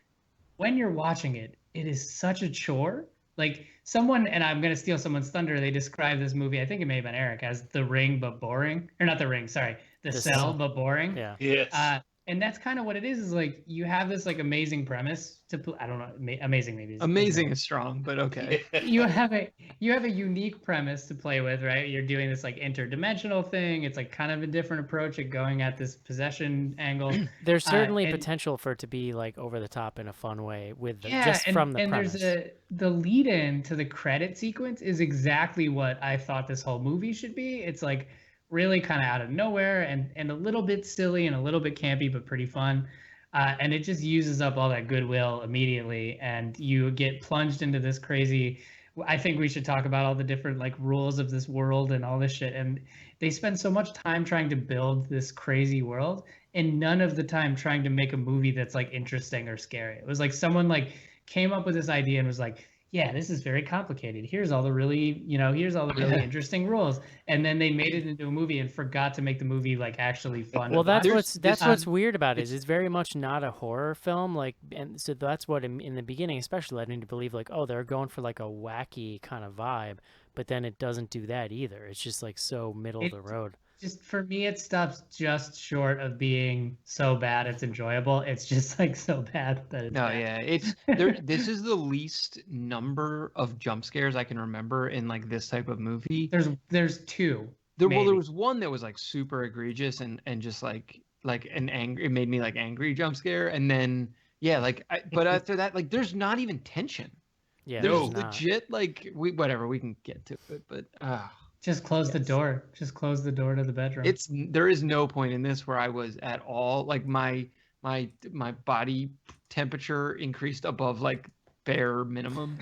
when you're watching it, it is such a chore. Like someone, and I'm going to steal someone's thunder, they described this movie, I think it may have been Eric, as The Ring but boring. Or not The Ring, sorry. The Cell but boring. Yeah. Yes. And that's kind of what it is like you have this like amazing premise to I don't know, amazing maybe. Amazing is strong, but okay. You have a unique premise to play with, right? You're doing this like interdimensional thing. It's like kind of a different approach at going at this possession angle. There's certainly potential for it to be like over the top in a fun way with from the premise. There's the lead in to the credit sequence is exactly what I thought this whole movie should be. It's like really kind of out of nowhere and a little bit silly and a little bit campy, but pretty fun. And it just uses up all that goodwill immediately. And you get plunged into this crazy, I think we should talk about all the different like rules of this world and all this shit. And they spend so much time trying to build this crazy world and none of the time trying to make a movie that's like interesting or scary. It was like someone like came up with this idea and was like, yeah, this is very complicated. Here's all the really interesting rules. And then they made it into a movie and forgot to make the movie like actually fun. Well, that's what's weird about it is it's very much not a horror film. Like, and so that's what in the beginning, especially led me to believe like, oh, they're going for like a wacky kind of vibe, but then it doesn't do that either. It's just like so middle of the road. Just for me, it stops just short of being so bad it's enjoyable. It's just like so bad that it's bad. Yeah, it's this is the least number of jump scares I can remember in like this type of movie. There's 2. There was one that was like super egregious and just like an angry. It made me like angry jump scare, and then but after that, like there's not even tension. Yeah, there's legit like we can get to it, but. Just close the door. Just close the door to the bedroom. There is no point in this where I was at all like my body temperature increased above like bare minimum.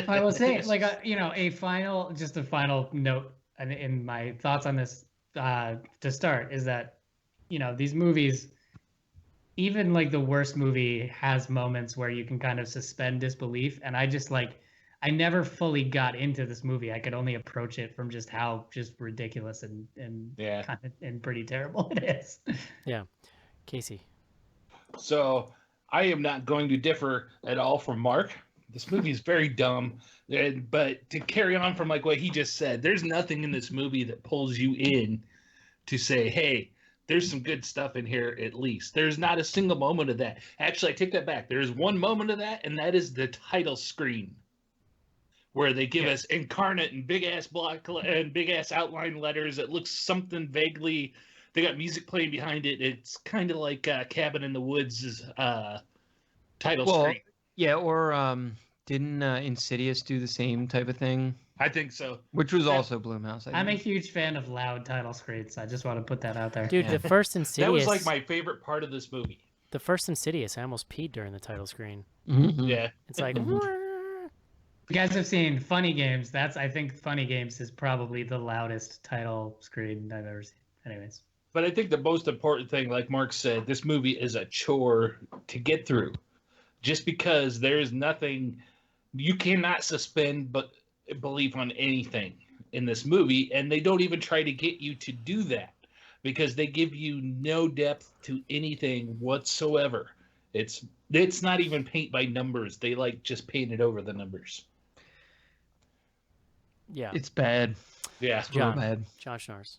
I will say like a final note in my thoughts on this to start is that these movies, even like the worst movie has moments where you can kind of suspend disbelief, and I never fully got into this movie. I could only approach it from just how just ridiculous and kind of and pretty terrible it is. Yeah. Casey. So I am not going to differ at all from Mark. This movie is very dumb. But to carry on from like what he just said, there's nothing in this movie that pulls you in to say, hey, there's some good stuff in here at least. There's not a single moment of that. Actually, I take that back. There's one moment of that, and that is the title screen, where they give us Incarnate and big ass block and big ass outline letters. It looks something vaguely. They got music playing behind it. It's kind of like Cabin in the Woods' title screen. Yeah, or didn't Insidious do the same type of thing? I think so. Which was also Blumhouse. I'm a huge fan of loud title screens. I just want to put that out there. Dude, the first Insidious. That was like my favorite part of this movie. The first Insidious, I almost peed during the title screen. Mm-hmm. Yeah. It's like. You guys have seen Funny Games. I think Funny Games is probably the loudest title screen I've ever seen. Anyways. But I think the most important thing, like Mark said, this movie is a chore to get through. Just because there's nothing, you cannot suspend belief on anything in this movie, and they don't even try to get you to do that because they give you no depth to anything whatsoever. It's It's not even paint by numbers. They like just painted over the numbers. Yeah. It's bad. Yeah. It's real bad. John Schnars.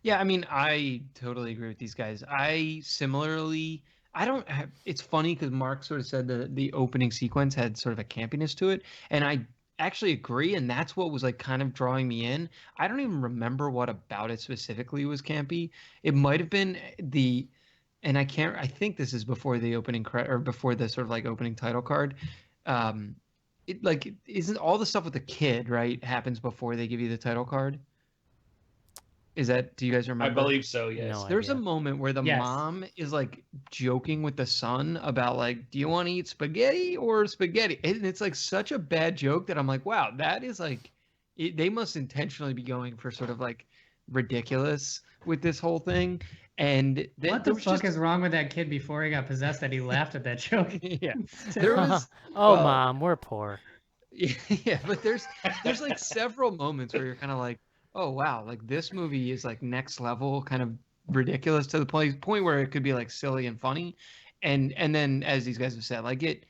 Yeah, I mean, I totally agree with these guys. I don't have, it's funny because Mark sort of said that the opening sequence had sort of a campiness to it. And I actually agree. And that's what was like kind of drawing me in. I don't even remember what about it specifically was campy. It might have been I think this is before the opening or before the sort of like opening title card. It isn't all the stuff with the kid, right? Happens before they give you the title card. Do you guys remember? I believe so, yes. No There's idea. a moment where the mom is like joking with the son about like, do you want to eat spaghetti or spaghetti? And it's like such a bad joke that I'm like, wow, that is like, they must intentionally be going for sort of like ridiculous with this whole thing. And then What the fuck is wrong with that kid before he got possessed that he laughed at that joke? Yeah. There was, Mom, we're poor. Yeah, but there's like several moments where you're kind of like, oh wow, like this movie is like next level kind of ridiculous to the point where it could be like silly and funny. And then as these guys have said, like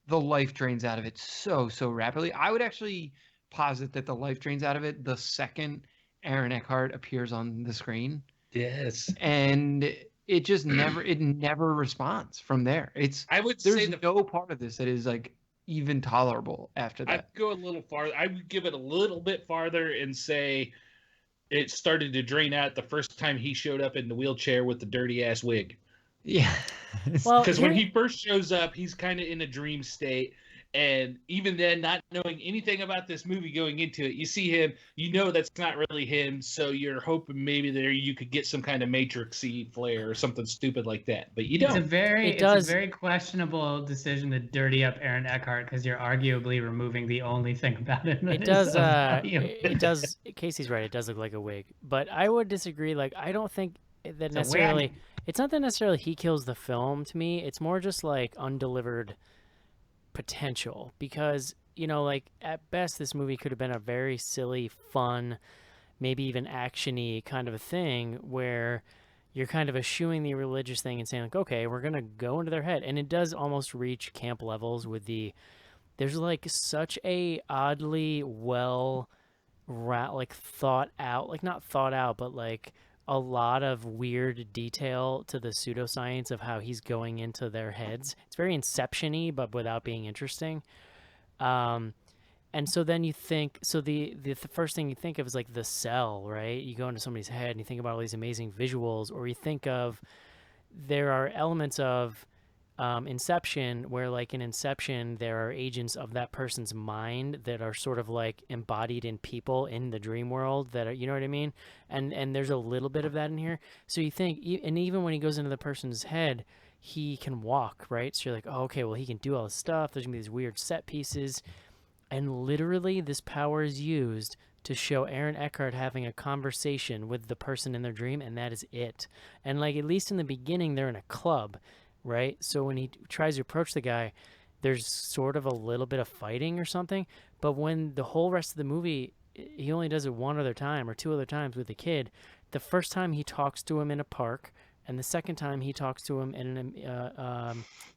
the life drains out of it so rapidly. I would actually posit that the life drains out of it the second Aaron Eckhart appears on the screen. Yes. And it just never responds from there. There's no part of this that is like even tolerable after that. I'd go a little farther. I would give it a little bit farther and say it started to drain out the first time he showed up in the wheelchair with the dirty ass wig. Yeah. Well, because when he first shows up, he's kind of in a dream state. And even then, not knowing anything about this movie going into it, you see him, you know that's not really him, so you're hoping maybe there you could get some kind of Matrix-y flair or something stupid like that. But you don't. It's a very questionable decision to dirty up Aaron Eckhart because you're arguably removing the only thing about him. It does. It does. Casey's right. It does look like a wig, but I would disagree. Like, I don't think that necessarily. It's not that necessarily he kills the film to me. It's more just like undelivered potential, because like at best this movie could have been a very silly, fun, maybe even actiony kind of a thing where you're kind of eschewing the religious thing and saying like, okay, we're gonna go into their head, and it does almost reach camp levels with there's like such a oddly thought out, like not thought out, but like a lot of weird detail to the pseudoscience of how he's going into their heads. It's very Inception-y, but without being interesting. And so then you think, so the first thing you think of is like The Cell, right? You go into somebody's head and you think about all these amazing visuals, or you think of, there are elements of Inception where like in Inception there are agents of that person's mind that are sort of like embodied in people in the dream world that are, you know what I mean, and there's a little bit of that in here. So you think, and even when he goes into the person's head, he can walk, right? So you're like, oh, okay, well, he can do all this stuff, there's gonna be these weird set pieces, and literally this power is used to show Aaron Eckhart having a conversation with the person in their dream, and that is it. And like, at least in the beginning, they're in a club, right? So when he tries to approach the guy, there's sort of a little bit of fighting or something. But when the whole rest of the movie, he only does it one other time or two other times with the kid. The first time he talks to him in a park, and the second time he talks to him in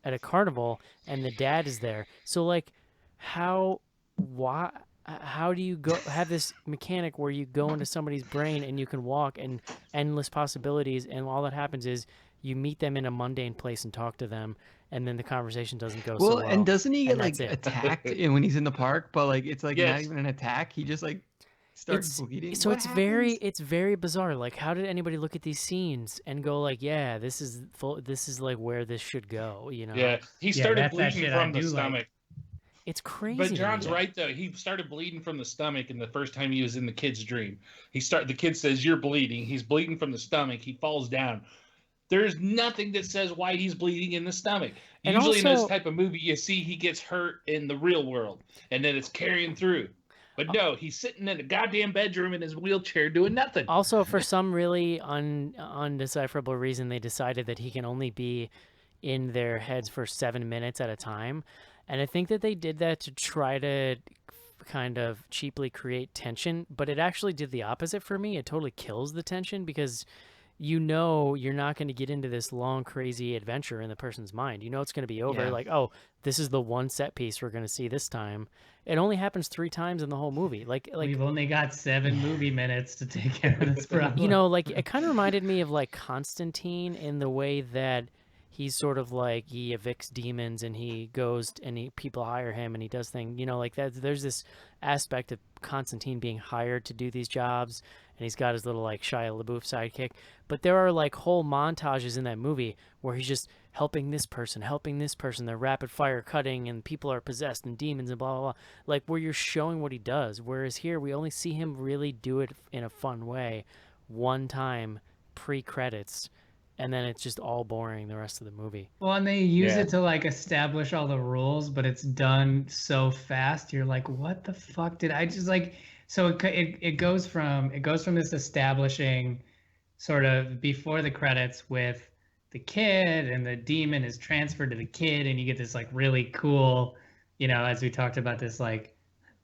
at a carnival, and the dad is there. So like, how do you go have this mechanic where you go into somebody's brain and you can walk, and endless possibilities, and all that happens is you meet them in a mundane place and talk to them, and then the conversation doesn't go so well. And doesn't he get like attacked when he's in the park? But like, it's like not even an attack. He just like starts bleeding. So it's very bizarre. Like, how did anybody look at these scenes and go like, yeah, this is like where this should go, you know? Yeah, he started bleeding from the stomach. It's crazy. But John's right though. He started bleeding from the stomach, and the first time he was in the kid's dream, the kid says, "You're bleeding." He's bleeding from the stomach. He falls down. There's nothing that says why he's bleeding in the stomach. And usually in this type of movie, you see he gets hurt in the real world, and then it's carrying through. But no, he's sitting in a goddamn bedroom in his wheelchair doing nothing. Also, for some really undecipherable reason, they decided that he can only be in their heads for 7 minutes at a time. And I think that they did that to try to kind of cheaply create tension, but it actually did the opposite for me. It totally kills the tension, because you know you're not going to get into this long, crazy adventure in the person's mind. You know it's going to be over. Yeah. Like, oh, this is the one set piece we're going to see this time. It only happens 3 times in the whole movie. Like We've only got 7 movie minutes to take care of this problem. you know, like it kind of reminded me of like Constantine in the way that he's sort of like he evicts demons and he goes and people hire him and he does things, you know, like that. There's this aspect of Constantine being hired to do these jobs, and he's got his little like Shia LaBeouf sidekick. But there are like whole montages in that movie where he's just helping this person. They're rapid fire cutting, and people are possessed and demons and blah blah blah. Like where you're showing what he does. Whereas here we only see him really do it in a fun way, one time pre-credits. And then it's just all boring the rest of the movie. Well, and they use it to like establish all the rules, but it's done so fast. You're like, what the fuck did I just like? So it goes from this establishing sort of before the credits with the kid, and the demon is transferred to the kid, and you get this like really cool, you know, as we talked about, this like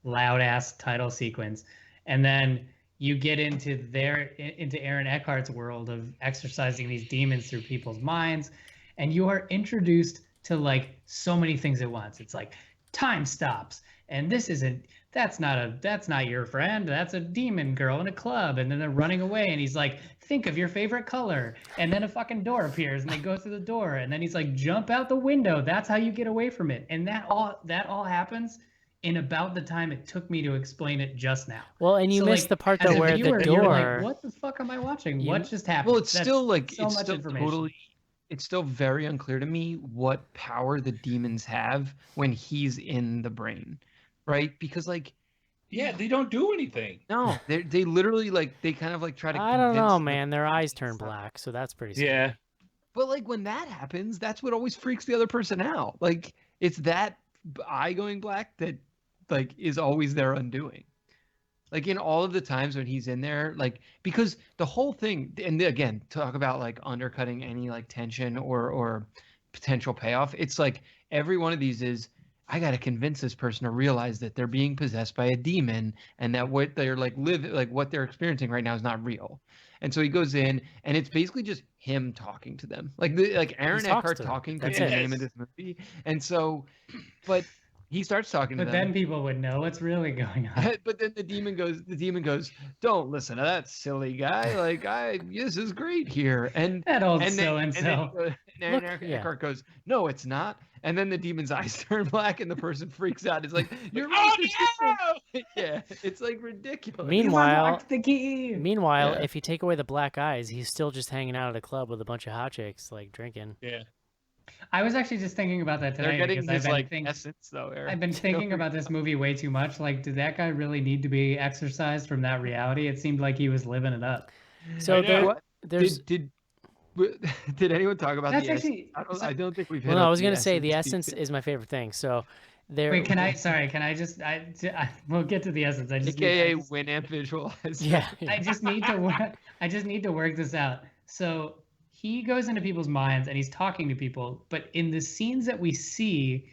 loud ass title sequence, and then you get into Aaron Eckhart's world of exercising these demons through people's minds, and you are introduced to like so many things at once. It's like time stops, and that's not your friend, that's a demon girl in a club, and then they're running away, and he's like, think of your favorite color, and then a fucking door appears and they go through the door, and then he's like, jump out the window, that's how you get away from it. And that all happens in about the time it took me to explain it just now. Well, and you so, missed like, the part as though a where viewer, the you're door. like, what the fuck am I watching? What just happened? Well, it's That's still like so it's much still information. totally. It's still very unclear to me what power the demons have when he's in the brain, right? Because like, Yeah, they don't do anything. no, they literally like they kind of like try to. I don't know, convince man. Their eyes turn black, so that's pretty scary. Yeah. But like when that happens, that's what always freaks the other person out. Like it's that eye going black that like is always their undoing. Like in all of the times when he's in there, like because the whole thing, and again, talk about like undercutting any like tension or potential payoff. It's like every one of these is, I got to convince this person to realize that they're being possessed by a demon and that what they're like what they're experiencing right now is not real. And so he goes in, and it's basically just him talking to them, like Aaron Eckhart talking to the name of this movie. And so, but he starts talking to But them. then people would know what's really going on. But then the demon goes, don't listen to that silly guy. Like this is great here. And That old and then- so-and-so. and then Aaron Eckhart goes, no, it's not. And then the demon's eyes turn black, and the person freaks out. It's like, you're yeah, it's like ridiculous. Meanwhile, the key. Meanwhile, if you take away the black eyes, he's still just hanging out at a club with a bunch of hot chicks, like drinking. Yeah. I was actually just thinking about that today. They're getting because this like essence though, Eric. I've been thinking about this movie way too much. Like, did that guy really need to be exorcised from that reality? It seemed like he was living it up. So there's did anyone talk about That's the actually- essence? I don't think we've hit well, no, I up was the gonna say the essence essence is my favorite thing. So there. Wait, can I just we'll get to the essence. I just AKA Winamp visualize. Yeah. I just need to work this out. So he goes into people's minds and he's talking to people, but in the scenes that we see,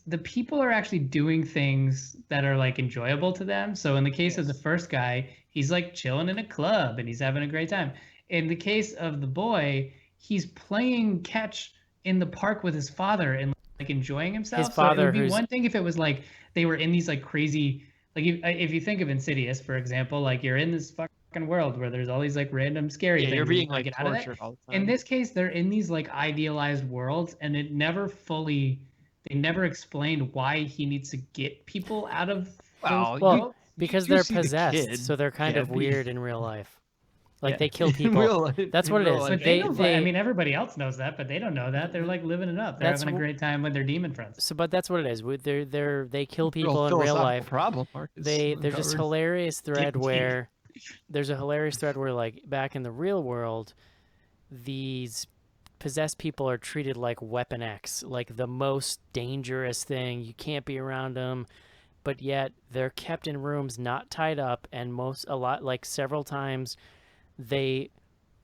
the people are actually doing things that are like enjoyable to them. So in the case of the first guy, he's like chilling in a club and he's having a great time. In the case of the boy, he's playing catch in the park with his father and like enjoying himself. His father, so it would be who's- one thing if it was like they were in these like crazy, like if you think of Insidious, for example, like you're in this fucking world where there's all these like random scary things. You're and being you like get out of that. tortured all the time. In this case, they're in these like idealized worlds, and they never explained why he needs to get people out of those Well, worlds. because you they're see the possessed, kid, so they're kind of but- weird in real life. Like Yeah. they kill In people. real life- That's in what it real is. life, But they don't, I they mean, everybody else knows that, but they don't know that. They're like living it up. They're That's having a wh- great time with their demon friends. so, but that's what it is. They kill people Real in real philosophical life. problem, Marcus. There's this uncovered. hilarious thread Guaranteed. where there's a hilarious thread where like back in the real world, these possessed people are treated like Weapon X, like the most dangerous thing. You can't be around them, but yet they're kept in rooms not tied up, and several times they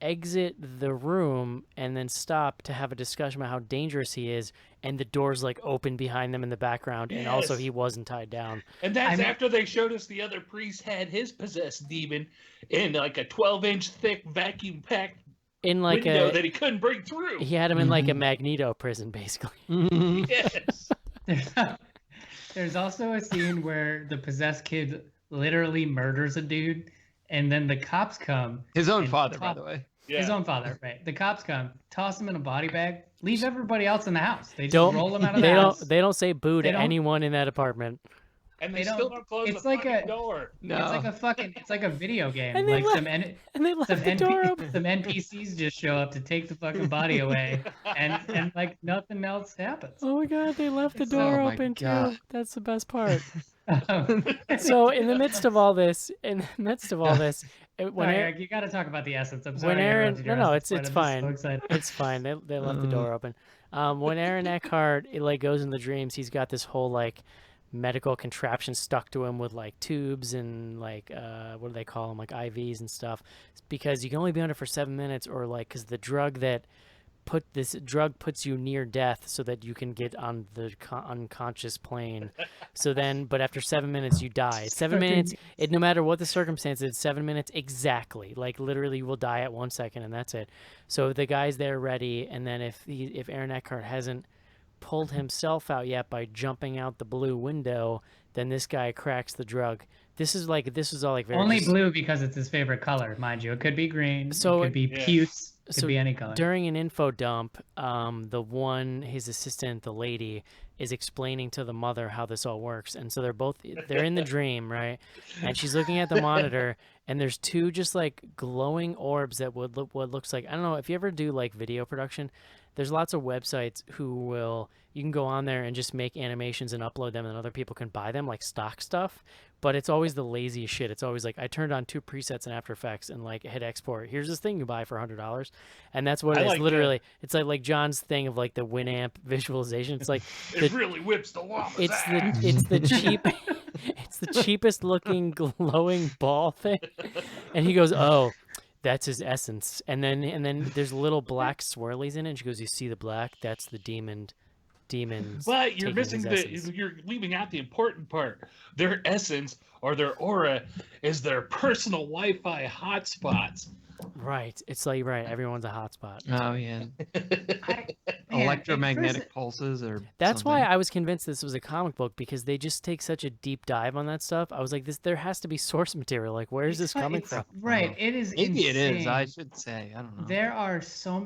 exit the room and then stop to have a discussion about how dangerous he is, and the doors like open behind them in the background, and also Yes. he wasn't tied down. And that's after they showed us the other priest had his possessed demon in like a 12-inch thick vacuum packed In like window that he couldn't break through. He had him in like a Magneto prison, basically. Yes. There's also a scene where the possessed kid literally murders a dude, and then the cops come. His own father, by the way. His own father, right? The cops come, toss him in a body bag, leave everybody else in the house. They just Don't roll him out of the house. They don't say boo to They don't- anyone in that apartment. And they still don't close the fucking door. No. It's like a video game. And they like left- some and they left the door open. Some NPCs just show up to take the fucking body away, and like nothing else happens. Oh my god, they left the door Oh my open too. God. That's the best part. So in the midst of all this, when Sorry, Aaron, you got to talk about the essence. I'm sorry. when I Aaron, interrupted your no, essence, it's but I'm fine. just so excited. It's fine. They left the door open. When Aaron Eckhart like goes in the dreams, he's got this whole like medical contraption stuck to him with like tubes and like what do they call them, like IVs and stuff, because you can only be under for 7 minutes, or like because the drug puts you near death so that you can get on the unconscious plane. So then, but after 7 minutes you die. It's 7 minutes. No matter what the circumstances, it's 7 minutes exactly. Like literally, you will die at 1 second, and that's it. So the guy's there ready, and then if Aaron Eckhart hasn't pulled himself out yet by jumping out the blue window, then this guy cracks the drug. This is all like very Only blue because it's his favorite color, mind you. It could be green. So it could be puce. It could be any color. During an info dump, his assistant, the lady, is explaining to the mother how this all works, and so they're in the dream, right? And she's looking at the monitor, and there's two just like glowing orbs that would look what looks like, I don't know if you ever do like video production. There's lots of websites you can go on there and just make animations and upload them, and other people can buy them like stock stuff. But it's always the laziest shit. It's always like, I turned on 2 presets in After Effects and like hit export. Here's this thing you buy for $100, and that's what it is. like Literally, it's like John's thing of like the Winamp visualization. It's like It really whips the llama's ass. it's the cheap. It's the cheapest looking glowing ball thing, and he goes, "Oh, that's his essence." And then there's little black swirlies in it. And she goes, "You see the black? That's the demons." But you're taking missing his essence." you're leaving out the important part. Their essence or their aura is their personal Wi-Fi hotspots. Right. It's like everyone's a hotspot. Oh yeah. Electromagnetic pulses or That's something. why I was convinced this was a comic book, because they just take such a deep dive on that stuff. I was like, there has to be source material. Like, where is this coming from? Right. It is Maybe insane. it is. I should say. I don't know. There are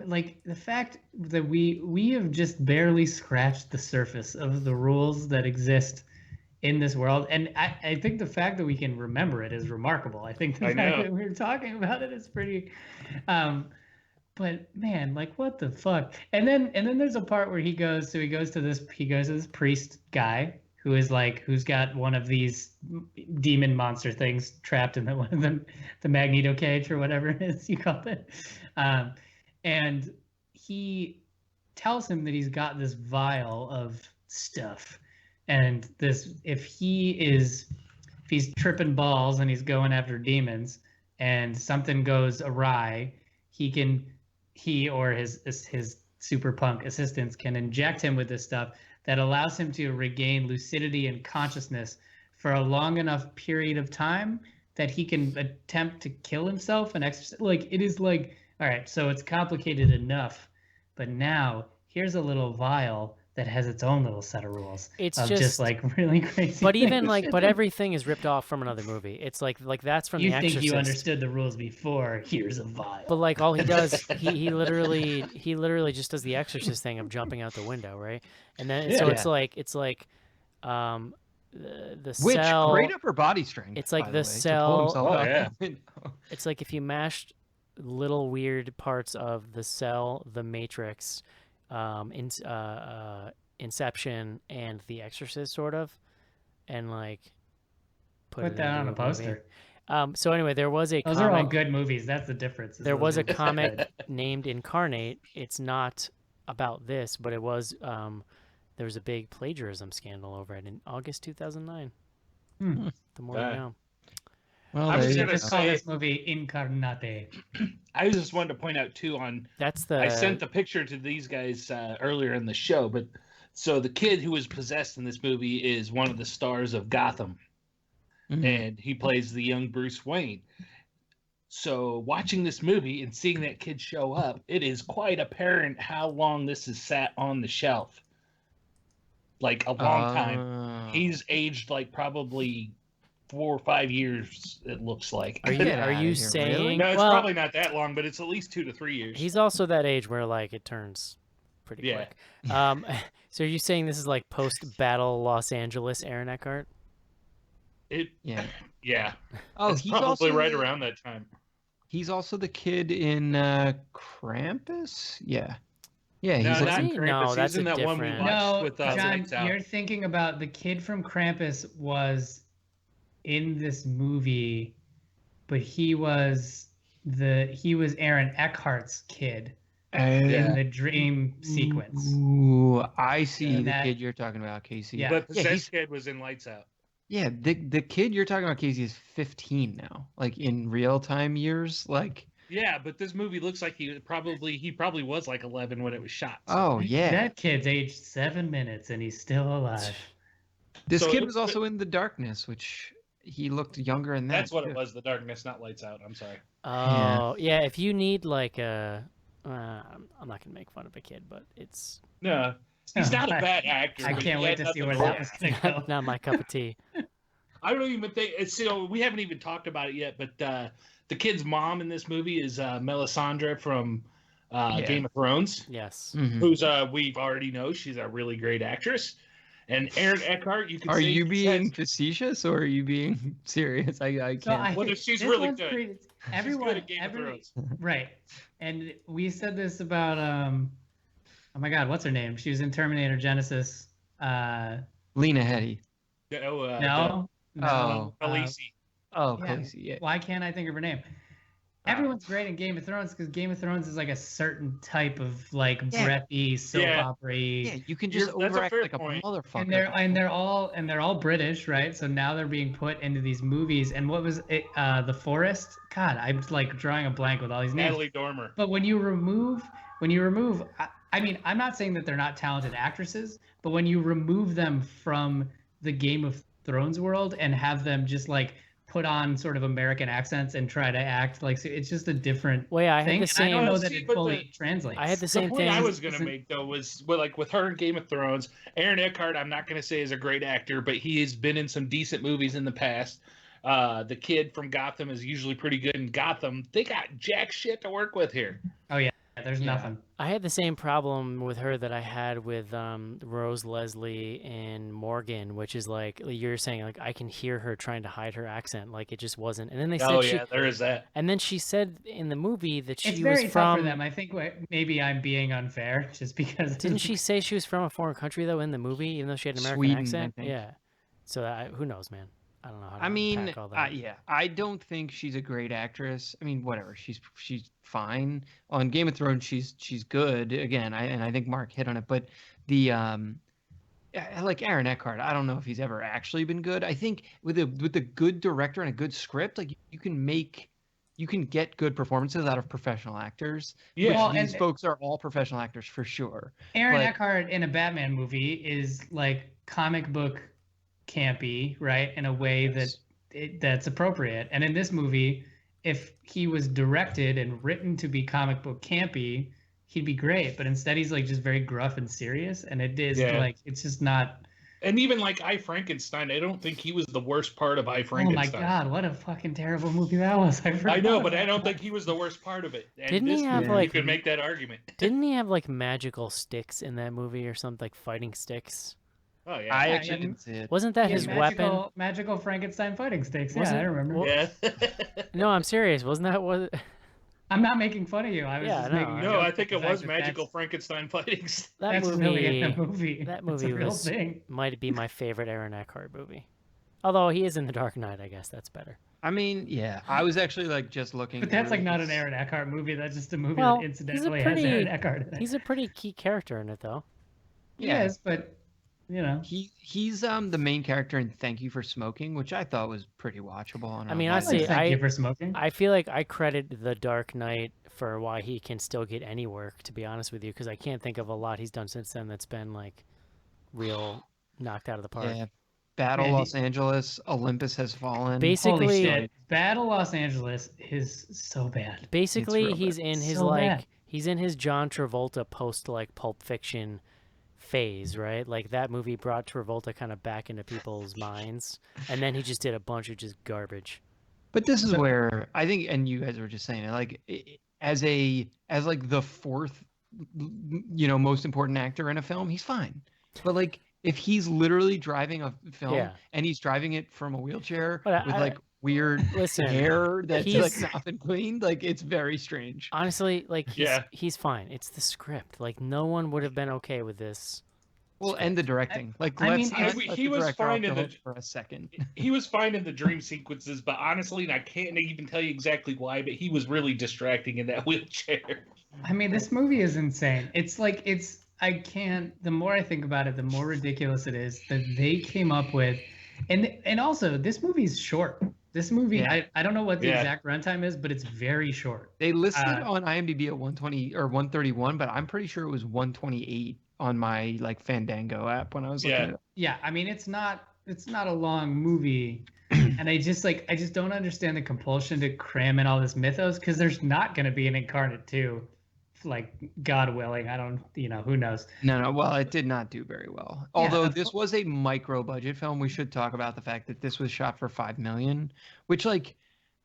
like the fact that we have just barely scratched the surface of the rules that exist in this world, and I think the fact that we can remember it is remarkable. I think the fact that we're talking about it is pretty but man, like what the fuck? And then there's a part where he goes to this priest guy who's got one of these demon monster things trapped in one of the Magneto cage or whatever it is you call it. And he tells him that he's got this vial of stuff, and if he's tripping balls and he's going after demons and something goes awry, he or his super punk assistants can inject him with this stuff that allows him to regain lucidity and consciousness for a long enough period of time that he can attempt to kill himself and like it is like, all right, so it's complicated enough, but now here's a little vial that has its own little set of rules. It's of just like really crazy. But even things. but everything is ripped off from another movie. It's like that's from You The think Exorcist. you understood the rules before? Here's a vial. But like all he does, he literally just does the Exorcist thing of jumping out the window, right? And then it's like the Which cell. great upper body strength. It's like by the way, to pull cell. himself out the window. It's like if you mashed little weird parts of the cell, the Matrix, Inception, and The Exorcist, sort of, and like put that on a poster. So anyway, there was a Those comic. are all good movies. That's the difference. There was a comic named Incarnate. It's not about this, but it was. There was a big plagiarism scandal over it in August 2009. The more we know. Well, I was there you gonna go. Just call say- this movie Incarnate. I just wanted to point out too That's I sent the picture to these guys earlier in the show, but so the kid who was possessed in this movie is one of the stars of Gotham, Mhm. and he plays the young Bruce Wayne. So watching this movie and seeing that kid show up, it is quite apparent how long this has sat on the shelf. Like a long time. Oh. He's aged like probably 4 or 5 years, it looks like. Are you Get are outta you here, saying? really? No, it's well, probably not that long, but it's at least 2 to 3 years. he's also that age where like it turns pretty Yeah. quick. So are you saying this is like post-battle Los Angeles Aaron Eckhart? It, Yeah. yeah. Oh, It's he's probably also right the- around that time. He's also the kid in Krampus. Yeah. Yeah, No, he's not he? Krampus. No, He's that's in a that one we different- watched No, with John, Lights Out. you're thinking about the kid from Krampus was in this movie, but he was Aaron Eckhart's kid in the dream sequence. Ooh, I see And the that- kid you're talking about, Casey. Yeah. But Yeah, Possessed Kid was in Lights Out. Yeah, the kid you're talking about, Casey, is 15 now. Like in real time years. Like, Yeah, but this movie looks like he probably was like 11 when it was shot. so- oh yeah, That kid's aged 7 minutes and he's still alive. this So kid it was looks- also in The Darkness, which he looked younger in that. That's what too. it was. The Darkness, not Lights Out. I'm sorry. Oh, yeah. If you need like a, I'm not gonna make fun of a kid, but it's No, he's not a I- bad actor. I but can't he wait had to see nothing where to that work was with. going to go. not my cup of tea. I don't even think it's we haven't even talked about it yet, but the kid's mom in this movie is Melisandre from Game of Thrones, Yes. Mhm. who's we already know she's a really great actress. And Aaron Eckhart, you can Are say you he being says- facetious or are you being serious? I can't. So I What think if she's this really one's good? pretty- She's everyone, good at Game of Thrones. right. And we said this about oh my God, what's her name? She was in Terminator Genesis. Lena Headey. No, Oh. Khaleesi. Oh, Yeah. Khaleesi, yeah. why can't I think of her name? Everyone's great in Game of Thrones because Game of Thrones is like a certain type of like Yeah. breathy soap Yeah. opera-y. Yeah, you can just That's a overact fair like a point. motherfucker. And they're all British, right? So now they're being put into these movies. And what was it? The Forest. God, I'm like drawing a blank with all these names. Natalie Dormer. But when you remove, I mean, I'm not saying that they're not talented actresses, but when you remove them from the Game of Thrones world and have them just like put on sort of American accents and try to act like so it's just a different Well, yeah, I had thing. the And I don't same. know No, that see, it but fully translates. I had the The same point thing. I was going to Isn't- make though was like with her in Game of Thrones, Aaron Eckhart. I'm not going to say is a great actor, but he has been in some decent movies in the past. The kid from Gotham is usually pretty good in Gotham. They got jack shit to work with here. There's Yeah. nothing. I had the same problem with her that I had with Rose Leslie in Morgan, which is like you're saying, like I can hear her trying to hide her accent, like it just wasn't. And then they said Oh she, yeah, there is that. and then she said in the movie that she It's was very tough from. for them. I think maybe I'm being unfair just because. Didn't she say she was from a foreign country though in the movie, even though she had an American Sweden, I accent? think. Yeah. So who knows, man? I don't know how to I mean, unpack all that. yeah, I don't think she's a great actress. I mean, whatever, she's fine. On Game of Thrones, she's good. Again, I think Mark hit on it, but the like Aaron Eckhart, I don't know if he's ever actually been good. I think with a good director and a good script, like you can get good performances out of professional actors. Yeah. which Well, these and- folks are all professional actors for sure. Aaron but- Eckhart in a Batman movie is like comic book campy, right? In a way that's appropriate. And in this movie, if he was directed and written to be comic book campy, he'd be great. But instead, he's like just very gruff and serious, and it is Yeah. like it's just not. And even like I Frankenstein, I don't think he was the worst part of I Oh my Frankenstein. God, what a fucking terrible movie that was! I forgot know, but I about don't that. think he was the worst part of it. And Didn't he this have, movie, like- you could make that argument. Didn't he have like magical sticks in that movie or something, like fighting sticks? Oh yeah. I Yeah, actually and- didn't see it. Wasn't that He had his weapon? magical Frankenstein fighting sticks. Yeah, Wasn't- I remember. well- yeah. No, I'm serious. Wasn't that what? I'm not making fun of you. I was Yeah, just no, making. a no, joke I think about it the was fact that magical Frankenstein fightings. That That's movie. really in the movie. That It's movie a real was thing. might be my favorite Aaron Eckhart movie. Although he is in The Dark Knight, I guess that's better. I mean, yeah, I was actually like just looking. But that's through like not an this. Aaron Eckhart movie. That's just a movie Well, that he's a incidentally pretty- has Aaron Eckhart in it. He's a pretty key character in it, though. Yeah. Yes, but you know. He's the main character in Thank You for Smoking, which I thought was pretty watchable. On I mean, a lot of honestly, Thank you for smoking. I feel like I credit The Dark Knight for why he can still get any work, to be honest with you, because I can't think of a lot he's done since then that's been like real knocked out of the park. Yeah. Battle Man, Los Angeles, Olympus Has Fallen. Basically- Holy shit. Battle Los Angeles is so bad. Basically, real he's bad. in his So like bad. he's in his John Travolta post like Pulp Fiction phase, right? Like that movie brought Travolta kind of back into people's minds, and then he just did a bunch of just garbage. But this is where I think, and you guys were just saying it, like as like the fourth, most important actor in a film, he's fine. But like if he's literally driving a film Yeah. and he's driving it from a wheelchair But with like weird Listen, hair that's he's- like not been cleaned, like it's very strange. Honestly, like Yeah. he's fine. It's the script. Like no one would have been okay with this. Well, and the directing. Like I let's mean, not he let the was director fine off in the the- hook for a second. He was fine in the dream sequences, but honestly, I can't even tell you exactly why, but he was really distracting in that wheelchair. I mean, this movie is insane. I can't, the more I think about it, the more ridiculous it is that they came up with, and also this movie's short. This movie, Yeah. I don't know what the Yeah. exact runtime is, but it's very short. They listed Uh, on IMDb at 120 or 131, but I'm pretty sure it was 128 on my like Fandango app when I was looking Yeah. at it. Yeah, I mean, it's not a long movie, and I just don't understand the compulsion to cram in all this mythos because there's not going to be an Incarnate 2, like God willing. I don't, who knows? No, well, it did not do very well. Yeah, Although of this was a micro budget film, we should talk about the fact that this was shot for 5 million, which like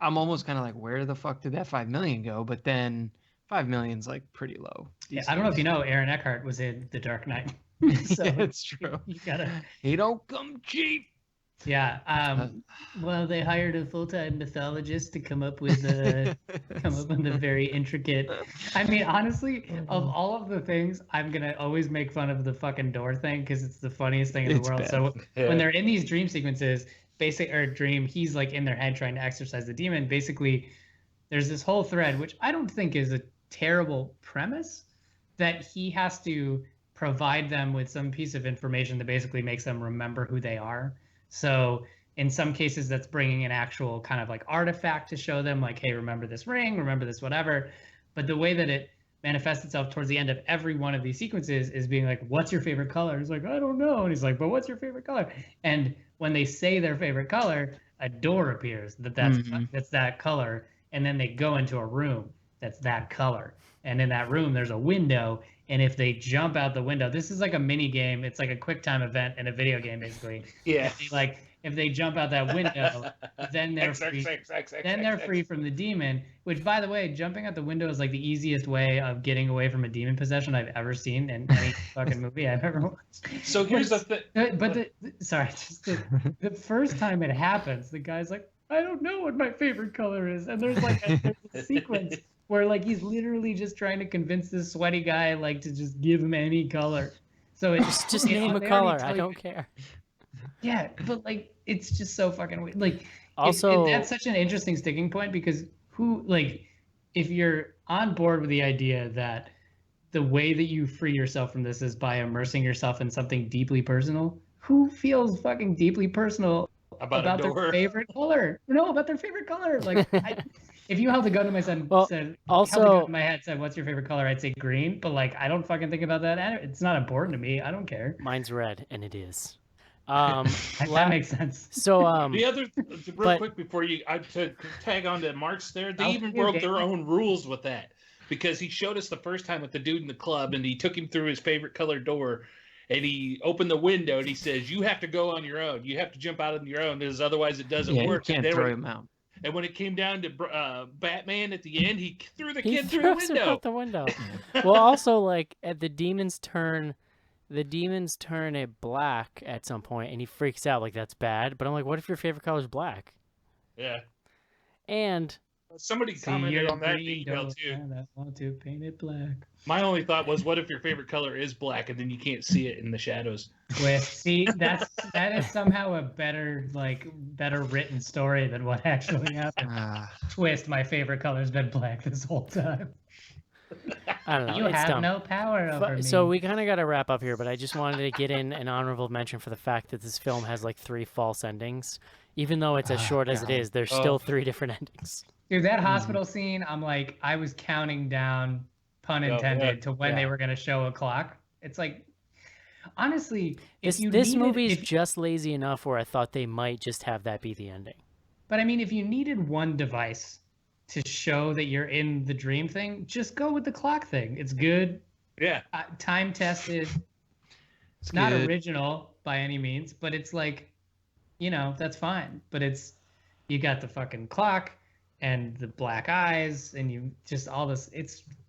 I'm almost kind of like, where the fuck did that 5 million go? But then 5 million's like pretty low. Yeah, I don't know if you know, Aaron Eckhart was in The Dark Knight. So Yeah, it's true. You gotta. He don't come cheap. Yeah. Well, they hired a full-time mythologist to come up with a very intricate. I mean, honestly, of all of the things, I'm gonna always make fun of the fucking door thing because it's the funniest thing in the It's world. bad. So Yeah. when they're in these dream sequences, he's like in their head trying to exorcise the demon. Basically, there's this whole thread, which I don't think is a terrible premise, that he has to provide them with some piece of information that basically makes them remember who they are. So in some cases, that's bringing an actual kind of like artifact to show them like, hey, remember this ring, remember this whatever. But the way that it manifests itself towards the end of every one of these sequences is being like, what's your favorite color? He's like, I don't know. And he's like, but what's your favorite color? And when they say their favorite color, a door appears that's that color. And then they go into a room that's that color. And in that room, there's a window. And if they jump out the window, this is like a mini game. It's like a quick time event in a video game, basically. Yeah. If they jump out that window, then they're free. Then they're free from the demon. Which, by the way, jumping out the window is like the easiest way of getting away from a demon possession I've ever seen in any fucking movie I've ever watched. So here's the thing. But the first time it happens, the guy's like, I don't know what my favorite color is, and there's a sequence where like he's literally just trying to convince this sweaty guy like to just give him any color. So it's Just name a color. I don't care. Yeah, but like it's just so fucking weird. Like Also, that's such an interesting sticking point because if you're on board with the idea that the way that you free yourself from this is by immersing yourself in something deeply personal, who feels fucking deeply personal about their favorite color? No, about their favorite color. Like if you held a gun to my head said, what's your favorite color? I'd say green, but like I don't fucking think about that. It's not important to me. I don't care. mine's red, and it is. That makes sense. So The other, real quick before to tag on to Mark's there, they even broke their own rules with that because he showed us the first time with the dude in the club and he took him through his favorite color door and he opened the window and he says, you have to go on your own. You have to jump out on your own because otherwise it doesn't work. You can't throw him out. And when it came down to Batman at the end, he threw the kid through throws the him window. out the window. Well, also like at the demons turn it black at some point, and he freaks out like that's bad. But I'm like, what if your favorite color is black? Yeah. And somebody commented on that email too. I want to paint it black. My only thought was, what if your favorite color is black and then you can't see it in the shadows? See, that is somehow a better written story than what actually happened. Twist, my favorite color's been black this whole time. I don't know. You it's have dumb. no power over me. So we kind of got to wrap up here, but I just wanted to get in an honorable mention for the fact that this film has like 3 false endings. Even though it's as short as it is, there's still 3 different endings. Dude, that hospital scene, I'm like, I was counting down, pun intended, to when they were going to show a clock. It's like, honestly, this movie's just lazy enough where I thought they might just have that be the ending. But I mean, if you needed one device to show that you're in the dream thing, just go with the clock thing. It's good. Yeah. Time tested. It's not original by any means, but it's like, you know, that's fine. But you got the fucking clock and the black eyes and you just all this.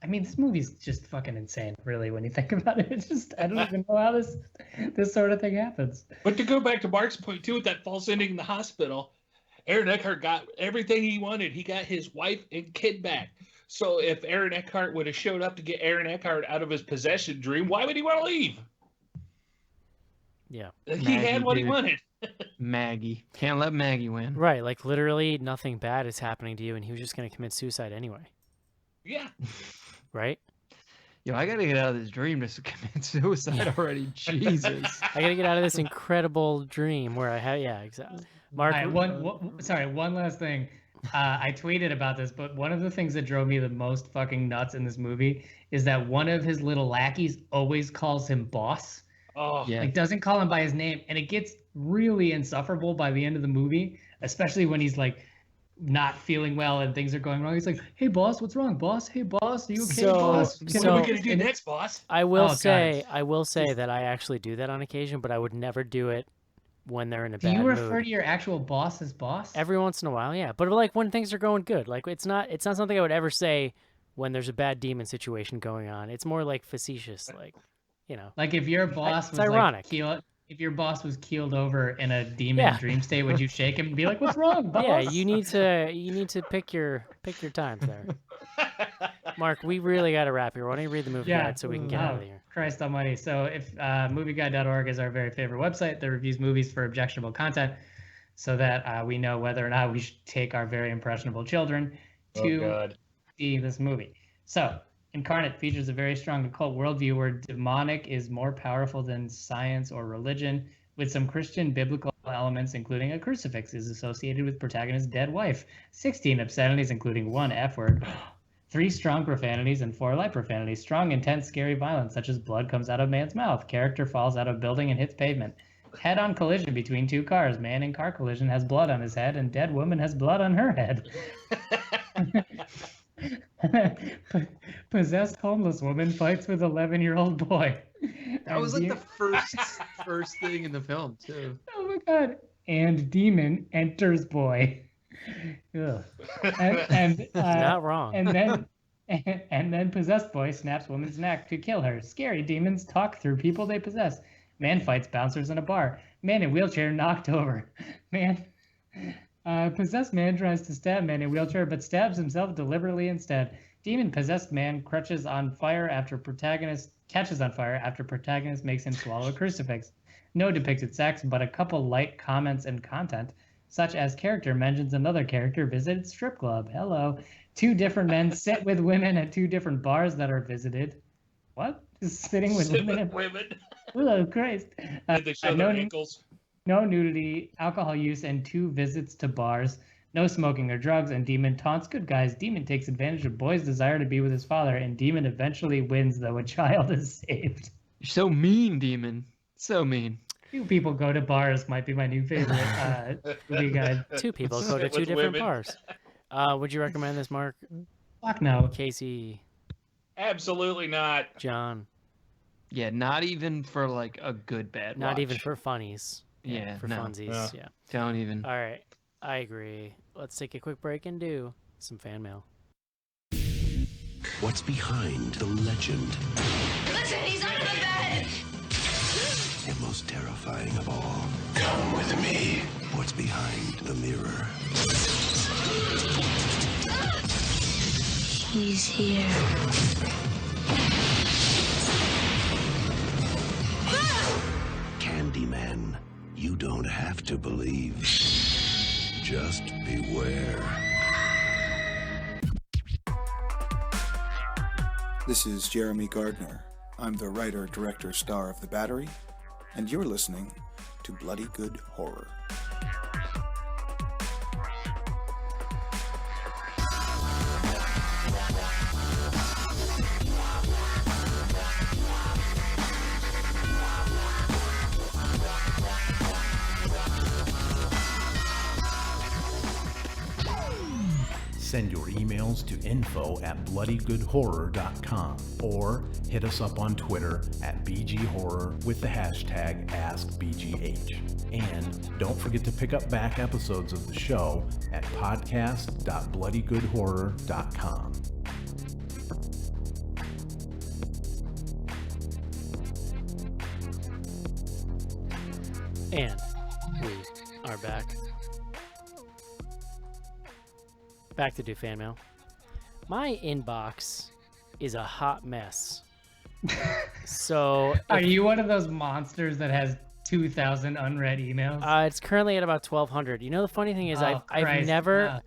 I mean, this movie's just fucking insane, really, when you think about it. It's just, I don't even know how this sort of thing happens. But to go back to Mark's point, too, with that false ending in the hospital, Aaron Eckhart got everything he wanted. He got his wife and kid back. So if Aaron Eckhart would have showed up to get Aaron Eckhart out of his possession dream, why would he want to leave? Yeah. He had what he wanted. Maggie. Can't let Maggie win. Right, like literally nothing bad is happening to you, and he was just going to commit suicide anyway. Yeah. Right? Yo, I got to get out of this dream just to commit suicide already. Jesus. I got to get out of this incredible dream where I have, yeah, exactly. Mark, one last thing. I tweeted about this, but one of the things that drove me the most fucking nuts in this movie is that one of his little lackeys always calls him boss. Oh, yeah. Like doesn't call him by his name, and it gets really insufferable by the end of the movie, especially when he's like not feeling well and things are going wrong. He's like, "Hey boss, what's wrong, boss? Hey boss, are you okay, boss? What are we gonna do next, boss?" I will say that I actually do that on occasion, but I would never do it when they're in a bad mood. Do you refer to your actual boss as boss? Every once in a while, yeah. But like when things are going good, like it's not something I would ever say when there's a bad demon situation going on. It's more like facetious, like, you know. Like if your boss was ironic. Like if your boss was keeled over in a demon dream state, would you shake him and be like, "What's wrong, boss?" Yeah, you need to pick your times there. Mark, we really got to wrap here. Why don't you read the movie guide so we can get out of here? Christ almighty. So if movieguide.org is our very favorite website that reviews movies for objectionable content so that we know whether or not we should take our very impressionable children to see this movie. So Incarnate features a very strong occult worldview where demonic is more powerful than science or religion, with some Christian biblical elements, including a crucifix, is associated with protagonist's dead wife. 16 obscenities, including 1 F word. 3 strong profanities and 4 light profanities. Strong, intense, scary violence, such as blood comes out of man's mouth. Character falls out of building and hits pavement. Head-on collision between 2 cars. Man in car collision has blood on his head, and dead woman has blood on her head. Possessed homeless woman fights with 11-year-old boy. That was like the first thing in the film, too. Oh my god. And demon enters boy. Ugh. And not wrong. And then possessed boy snaps woman's neck to kill her. Scary demons talk through people they possess. Man fights bouncers in a bar. Man in wheelchair knocked over. Possessed man tries to stab man in wheelchair but stabs himself deliberately instead. Demon possessed man catches on fire after protagonist makes him swallow a crucifix. No depicted sex, but a couple light comments and content, such as character mentions another character visited strip club. Hello. 2 different men sit with women at 2 different bars that are visited. What? Sitting with women? Oh, Christ. They show their ankles. No nudity, alcohol use, and 2 visits to bars. No smoking or drugs, and Demon taunts good guys. Demon takes advantage of boy's desire to be with his father, and Demon eventually wins, though a child is saved. You're so mean, Demon. So mean. 2 people go to bars might be my new favorite movie guide. 2 people go to 2 different bars. Would you recommend this, Mark? Fuck no. Casey? Absolutely not. John? Yeah, not even for like a good bad Not watch. even for funnies. Yeah, for no. funsies. Yeah. Don't even. All right. I agree. Let's take a quick break and do some fan mail. What's behind the legend? Listen, he's under the bed! And most terrifying of all. Come with me. What's behind the mirror? He's here. Candyman. You don't have to believe. Just beware. This is Jeremy Gardner. I'm the writer, director, star of The Battery, and you're listening to Bloody Good Horror. Send your emails to info@bloodygoodhorror.com or hit us up on Twitter at BGHorror with the hashtag AskBGH. And don't forget to pick up back episodes of the show at podcast.bloodygoodhorror.com. And we are back. Back to do fan mail. My inbox is a hot mess. So Are you one of those monsters that has 2,000 unread emails? It's currently at about 1,200. You know, the funny thing is, I've never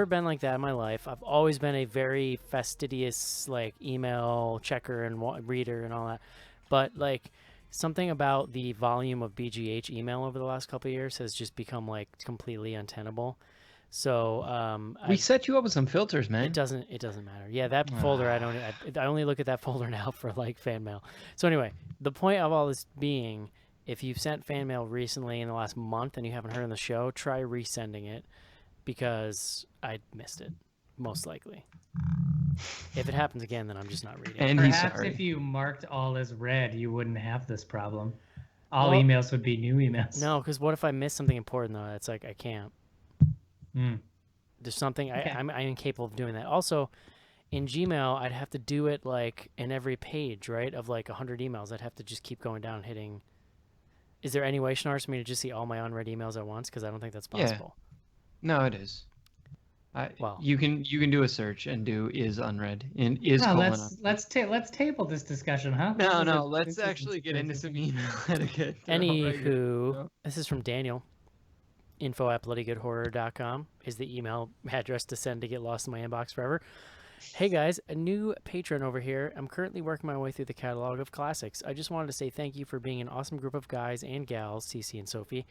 been like that in my life. I've always been a very fastidious like email checker and reader and all that. But like something about the volume of BGH email over the last couple of years has just become like completely untenable. So we set you up with some filters, man. It doesn't matter. Yeah, that folder I only look at that folder now for like fan mail. So anyway, the point of all this being, if you've sent fan mail recently in the last month and you haven't heard on the show, try resending it because I missed it, most likely. If it happens again, then I'm just not reading. And perhaps if you marked all as read, you wouldn't have this problem. All emails would be new emails. No, because what if I miss something important though? It's like I can't. There's something I'm incapable of doing that. Also, in Gmail, I'd have to do it like in every page, right? Of like 100 emails, I'd have to just keep going down and hitting. Is there any way, Schnars, for me to just see all my unread emails at once? Because I don't think that's possible. Yeah. No, it is. Well, you can do a search and do is unread and is colon. Let's table this discussion, huh? No, let's actually get into some email etiquette. Anywho, this is from Daniel. info@bloodygoodhorror.com is the email address to send to get lost in my inbox forever. Hey guys, a new patron over here. I'm currently working my way through the catalog of classics. I just wanted to say thank you for being an awesome group of guys and gals, Cece and Sophie,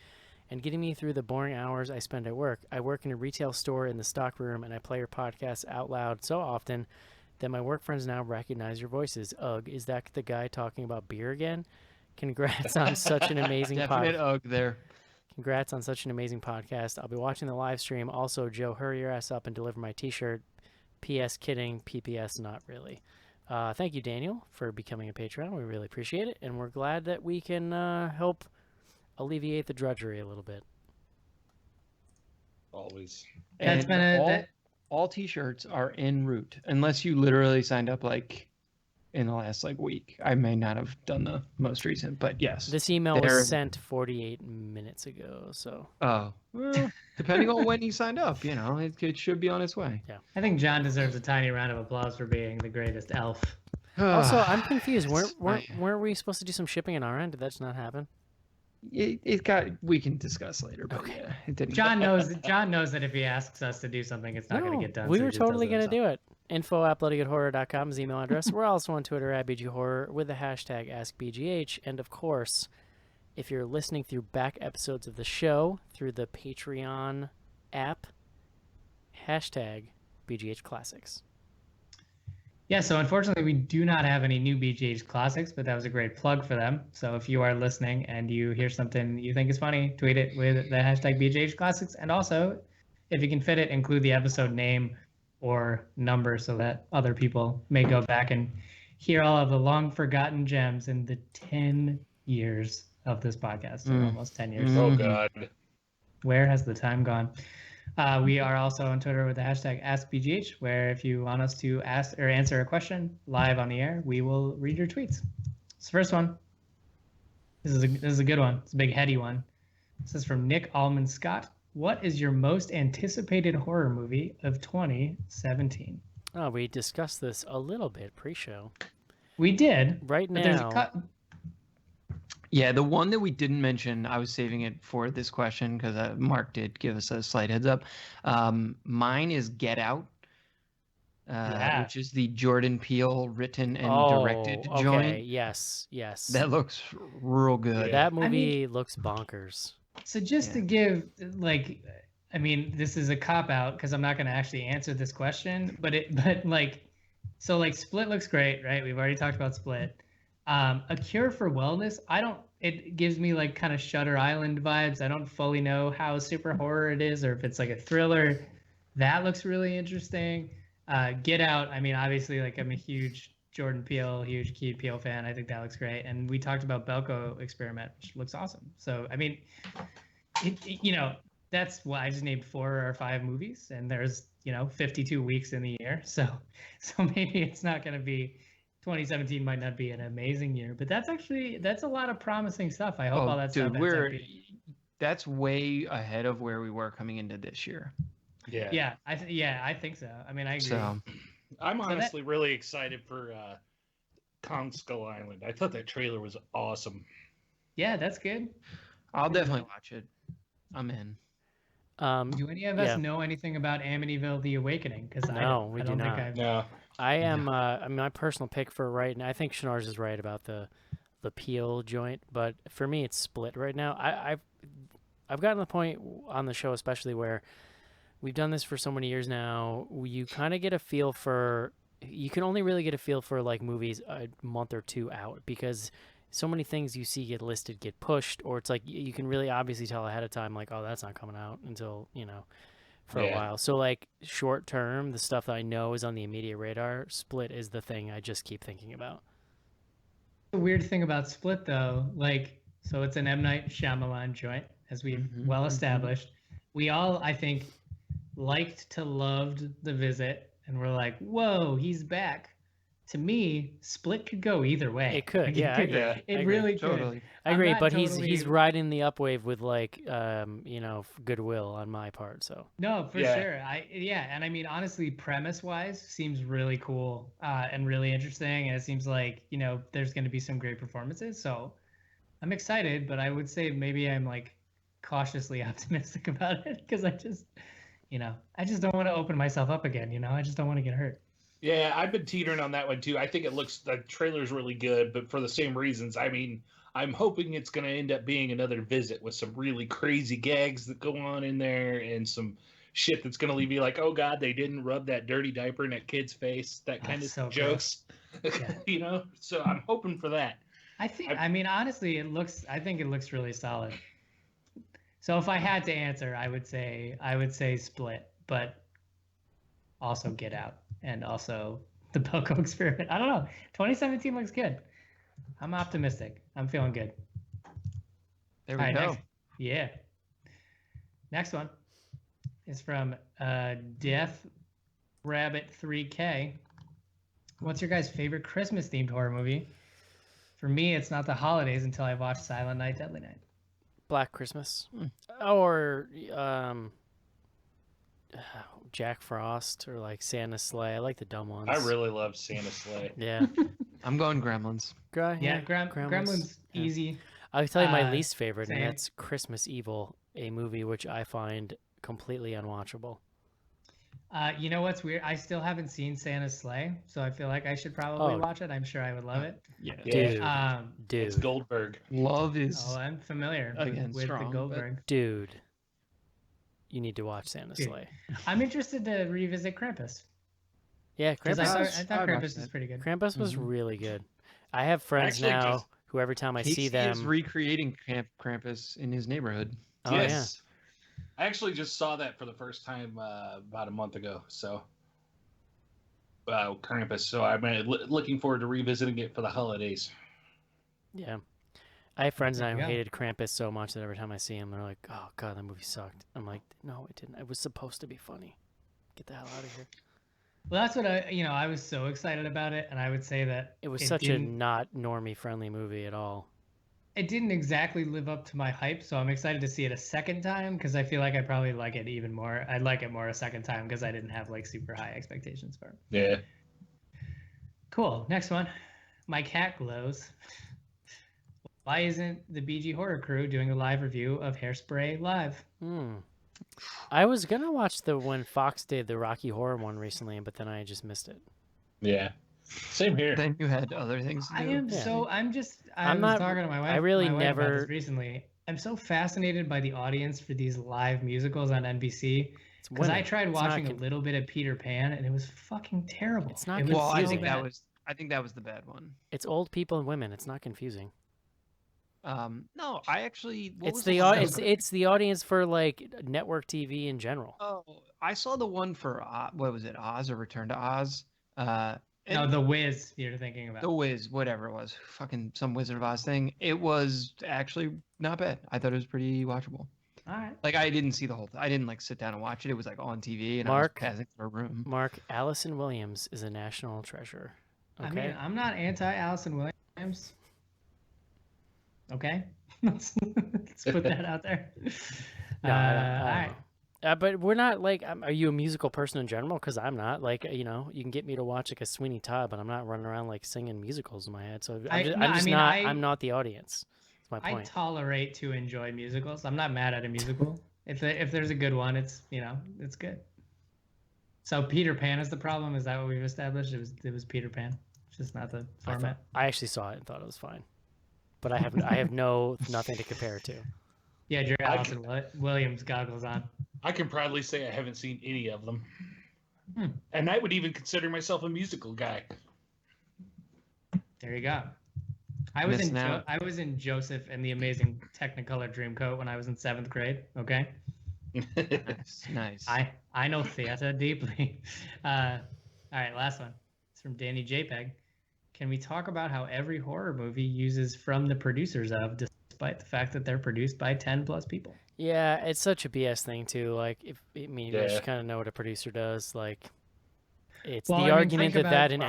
and getting me through the boring hours I spend at work. I work in a retail store in the stock room, and I play your podcasts out loud so often that my work friends now recognize your voices. Ugh, is that the guy talking about beer again? Congrats on such an amazing podcast. Definite ugh there. Congrats on such an amazing podcast. I'll be watching the live stream. Also, Joe, hurry your ass up and deliver my t-shirt. PS kidding, PPS not really. Thank you, Daniel, for becoming a patron. We really appreciate it, and we're glad that we can help alleviate the drudgery a little bit. Always. And all t-shirts are en route, unless you literally signed up like in the last like week. I may not have done the most recent, but yes. This email was sent 48 minutes ago, so. Oh, well, depending on when you signed up, you know, it should be on its way. Yeah. I think John deserves a tiny round of applause for being the greatest elf. Also, I'm confused. Weren't we supposed to do some shipping on our end? Did that just not happen? We can discuss later, but okay. Yeah, it didn't. John knows that if he asks us to do something, it's not going to get done. We were totally going to do it. info@bloodygoodhorror.com is the email address. We're also on Twitter at BGHorror with the hashtag AskBGH. And of course, if you're listening through back episodes of the show through the Patreon app, hashtag BGH Classics. Yeah, so unfortunately, we do not have any new BGH Classics, but that was a great plug for them. So if you are listening and you hear something you think is funny, tweet it with the hashtag BGH Classics. And also, if you can fit it, include the episode name or number so that other people may go back and hear all of the long forgotten gems in the 10 years of this podcast. Almost 10 years. Oh, God. Where has the time gone? We are also on Twitter with the hashtag AskBGH, where if you want us to ask or answer a question live on the air, we will read your tweets. This first one. This is a good one. It's a big heady one. This is from Nick Allman Scott. What is your most anticipated horror movie of 2017? Oh, we discussed this a little bit pre-show. We did. Right now. Yeah, the one that we didn't mention, I was saving it for this question because Mark did give us a slight heads up. Mine is Get Out. which is the Jordan Peele written and directed okay. joint. Yes. That looks real good. That movie looks bonkers. So just to give, like, I mean, this is a cop-out because I'm not going to actually answer this question, but Split looks great, right? We've already talked about Split. A Cure for Wellness, it gives me like kind of Shutter Island vibes. I don't fully know how super horror it is or if it's like a thriller. That looks really interesting. Get Out, I mean, obviously, like, I'm a huge Jordan Peele, huge Key Peele fan. I think that looks great. And we talked about Belko Experiment, which looks awesome. So, I mean, that's why I just named 4 or 5 movies, and there's 52 weeks in the year. So maybe it's not going to be 2017 might not be an amazing year, but that's a lot of promising stuff. I hope all that stuff. That's way ahead of where we were coming into this year. Yeah, I think so. I mean, I agree. So, I'm honestly really excited for Kong Skull Island. I thought that trailer was awesome. Yeah, that's good. I'll definitely watch it. I'm in. Do any of us know anything about Amityville: The Awakening? Because we do not. No. I am. I mean, my personal pick for right now. I think Schnars is right about the Peel joint, but for me, it's Split right now. I've gotten to the point on the show, especially where we've done this for so many years now. You kind of get a feel for. You can only really get a feel for like movies a month or 2 out because so many things you see get listed get pushed, or it's like you can really obviously tell ahead of time, like, oh, that's not coming out until for a while. So like short term, the stuff that I know is on the immediate radar. Split is the thing I just keep thinking about. The weird thing about Split though, so it's an M. Night Shyamalan joint, as we've well established. We all, I think, liked to loved The Visit, and we're like, whoa, he's back. To me, Split could go either way. It could, I agree. It really could. Totally. I agree, but he's riding the upwave with goodwill on my part. So no, for sure. And I mean, honestly, premise-wise, seems really cool and really interesting, and it seems like there's going to be some great performances. So I'm excited, but I would say maybe I'm like cautiously optimistic about it because I just don't want to open myself up again. I just don't want to get hurt. Yeah, I've been teetering on that one too. I think the trailer's really good, but for the same reasons. I mean, I'm hoping it's going to end up being another Visit with some really crazy gags that go on in there and some shit that's going to leave you like, oh God, they didn't rub that dirty diaper in that kid's face. That kind of so jokes, So I'm hoping for that. I mean, honestly, I think it looks really solid. So if I had to answer, I would say Split, but also Get Out. And also the Belko Experiment. I don't know. 2017 looks good. I'm optimistic. I'm feeling good. There we go. Next one is from Death Rabbit 3K. What's your guys' favorite Christmas themed horror movie? For me, it's not the holidays until I watch Silent Night, Deadly Night. Black Christmas, or Jack Frost, or like Santa's Sleigh. I like the dumb ones. I really love Santa's Sleigh. Yeah. I'm going Gremlins. Gremlins easy. I'll tell you my least favorite, and that's Christmas Evil, a movie which I find completely unwatchable. You know what's weird? I still haven't seen Santa's Sleigh, so I feel like I should probably watch it. I'm sure I would love it. Yeah. Dude. It's Goldberg. Love is. Oh, I'm familiar with the Goldberg. Dude. You need to watch Santa's Sleigh. I'm interested to revisit Krampus. Yeah, Krampus. I thought Krampus was pretty good. Krampus was really good. I have friends now who every time I see them... He's recreating Krampus in his neighborhood. Oh, yes. I actually just saw that for the first time about a month ago. So, Krampus. So I'm looking forward to revisiting it for the holidays. Yeah. I have friends now who hated Krampus so much that every time I see him, they're like, "Oh God, that movie sucked." I'm like, "No, it didn't. It was supposed to be funny. Get the hell out of here." Well, that's what I was so excited about it, and I would say that it was such a not normie friendly movie at all. It didn't exactly live up to my hype, so I'm excited to see it a second time because I feel like I'd probably like it even more. I'd like it more a second time because I didn't have like super high expectations for it. Yeah. Cool. Next one. My cat glows. Why isn't the BG Horror Crew doing a live review of Hairspray Live? I was gonna watch when Fox did the Rocky Horror one recently, but then I just missed it. Yeah. Same here. Then you had other things to do. I was talking to my wife. I really my wife about never. this recently. I'm so fascinated by the audience for these live musicals on NBC. Because I tried watching a little bit of Peter Pan and it was fucking terrible. It's not. It was I so think bad. I think that was the bad one. It's old people and women. It's not confusing. No, I actually. It's the audience for like network TV in general. Oh, I saw the one for what was it, Oz or Return to Oz? No, The Wiz you're thinking about. The Wiz, whatever it was, fucking some Wizard of Oz thing. It was actually not bad. I thought it was pretty watchable. All right. Like I didn't see the whole thing. I didn't like sit down and watch it. It was like on TV and Mark, I was passing through a room. Mark, Allison Williams is a national treasure. Okay? I mean, I'm not anti Allison Williams. Okay, let's put that out there. No, I don't all right. know. But we're not like. Are you a musical person in general? Because I'm not. Like, you can get me to watch like a Sweeney Todd, but I'm not running around like singing musicals in my head. So I'm not the audience. That's my point. I tolerate to enjoy musicals. I'm not mad at a musical. If there's a good one, it's it's good. So Peter Pan is the problem. Is that what we've established? It was Peter Pan. It's just not the format. I actually saw it and thought it was fine, but I have nothing to compare it to. Yeah, your Allison Williams goggles on. I can proudly say I haven't seen any of them. And I would even consider myself a musical guy. There you go. I was in Joseph and the Amazing Technicolor Dreamcoat when I was in 7th grade. Okay. Nice. I know theater deeply. All right, last one. It's from Danny JPEG. Can we talk about how every horror movie uses from the producers of, despite the fact that they're produced by 10 plus people? Yeah, it's such a BS thing too. Like, you just kind of know what a producer does. Like, it's the argument that in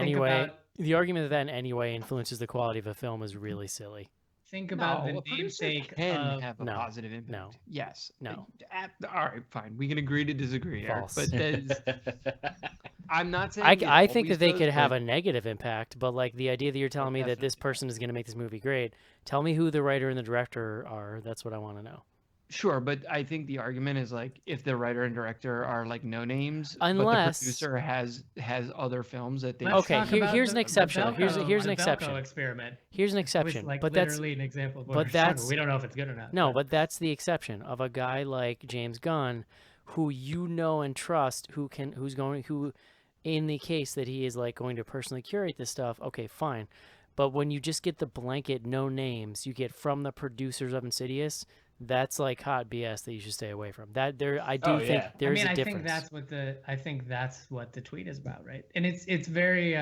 any way influences the quality of a film is really silly. Think about the namesake can have a positive impact. No. Yes. No. All right, fine. We can agree to disagree. False. Eric, but I'm not saying. I think that they could have a negative impact, but like the idea that you're telling me that this person is going to make this movie great, tell me who the writer and the director are. That's what I want to know. Sure, but I think the argument is like if the writer and director are like no names, unless but the producer has other films that they. Here's an exception. Here's an exception. Experiment. Here's an exception. Like but literally an example. But that's we don't know if it's good or not. No, but that's the exception of a guy like James Gunn, who you know and trust, who in the case that he is like going to personally curate this stuff. Okay, fine. But when you just get the blanket no names, you get from the producers of Insidious. That's like hot BS that you should stay away from. I think there's a difference. I think that's what the tweet is about, right? And it's very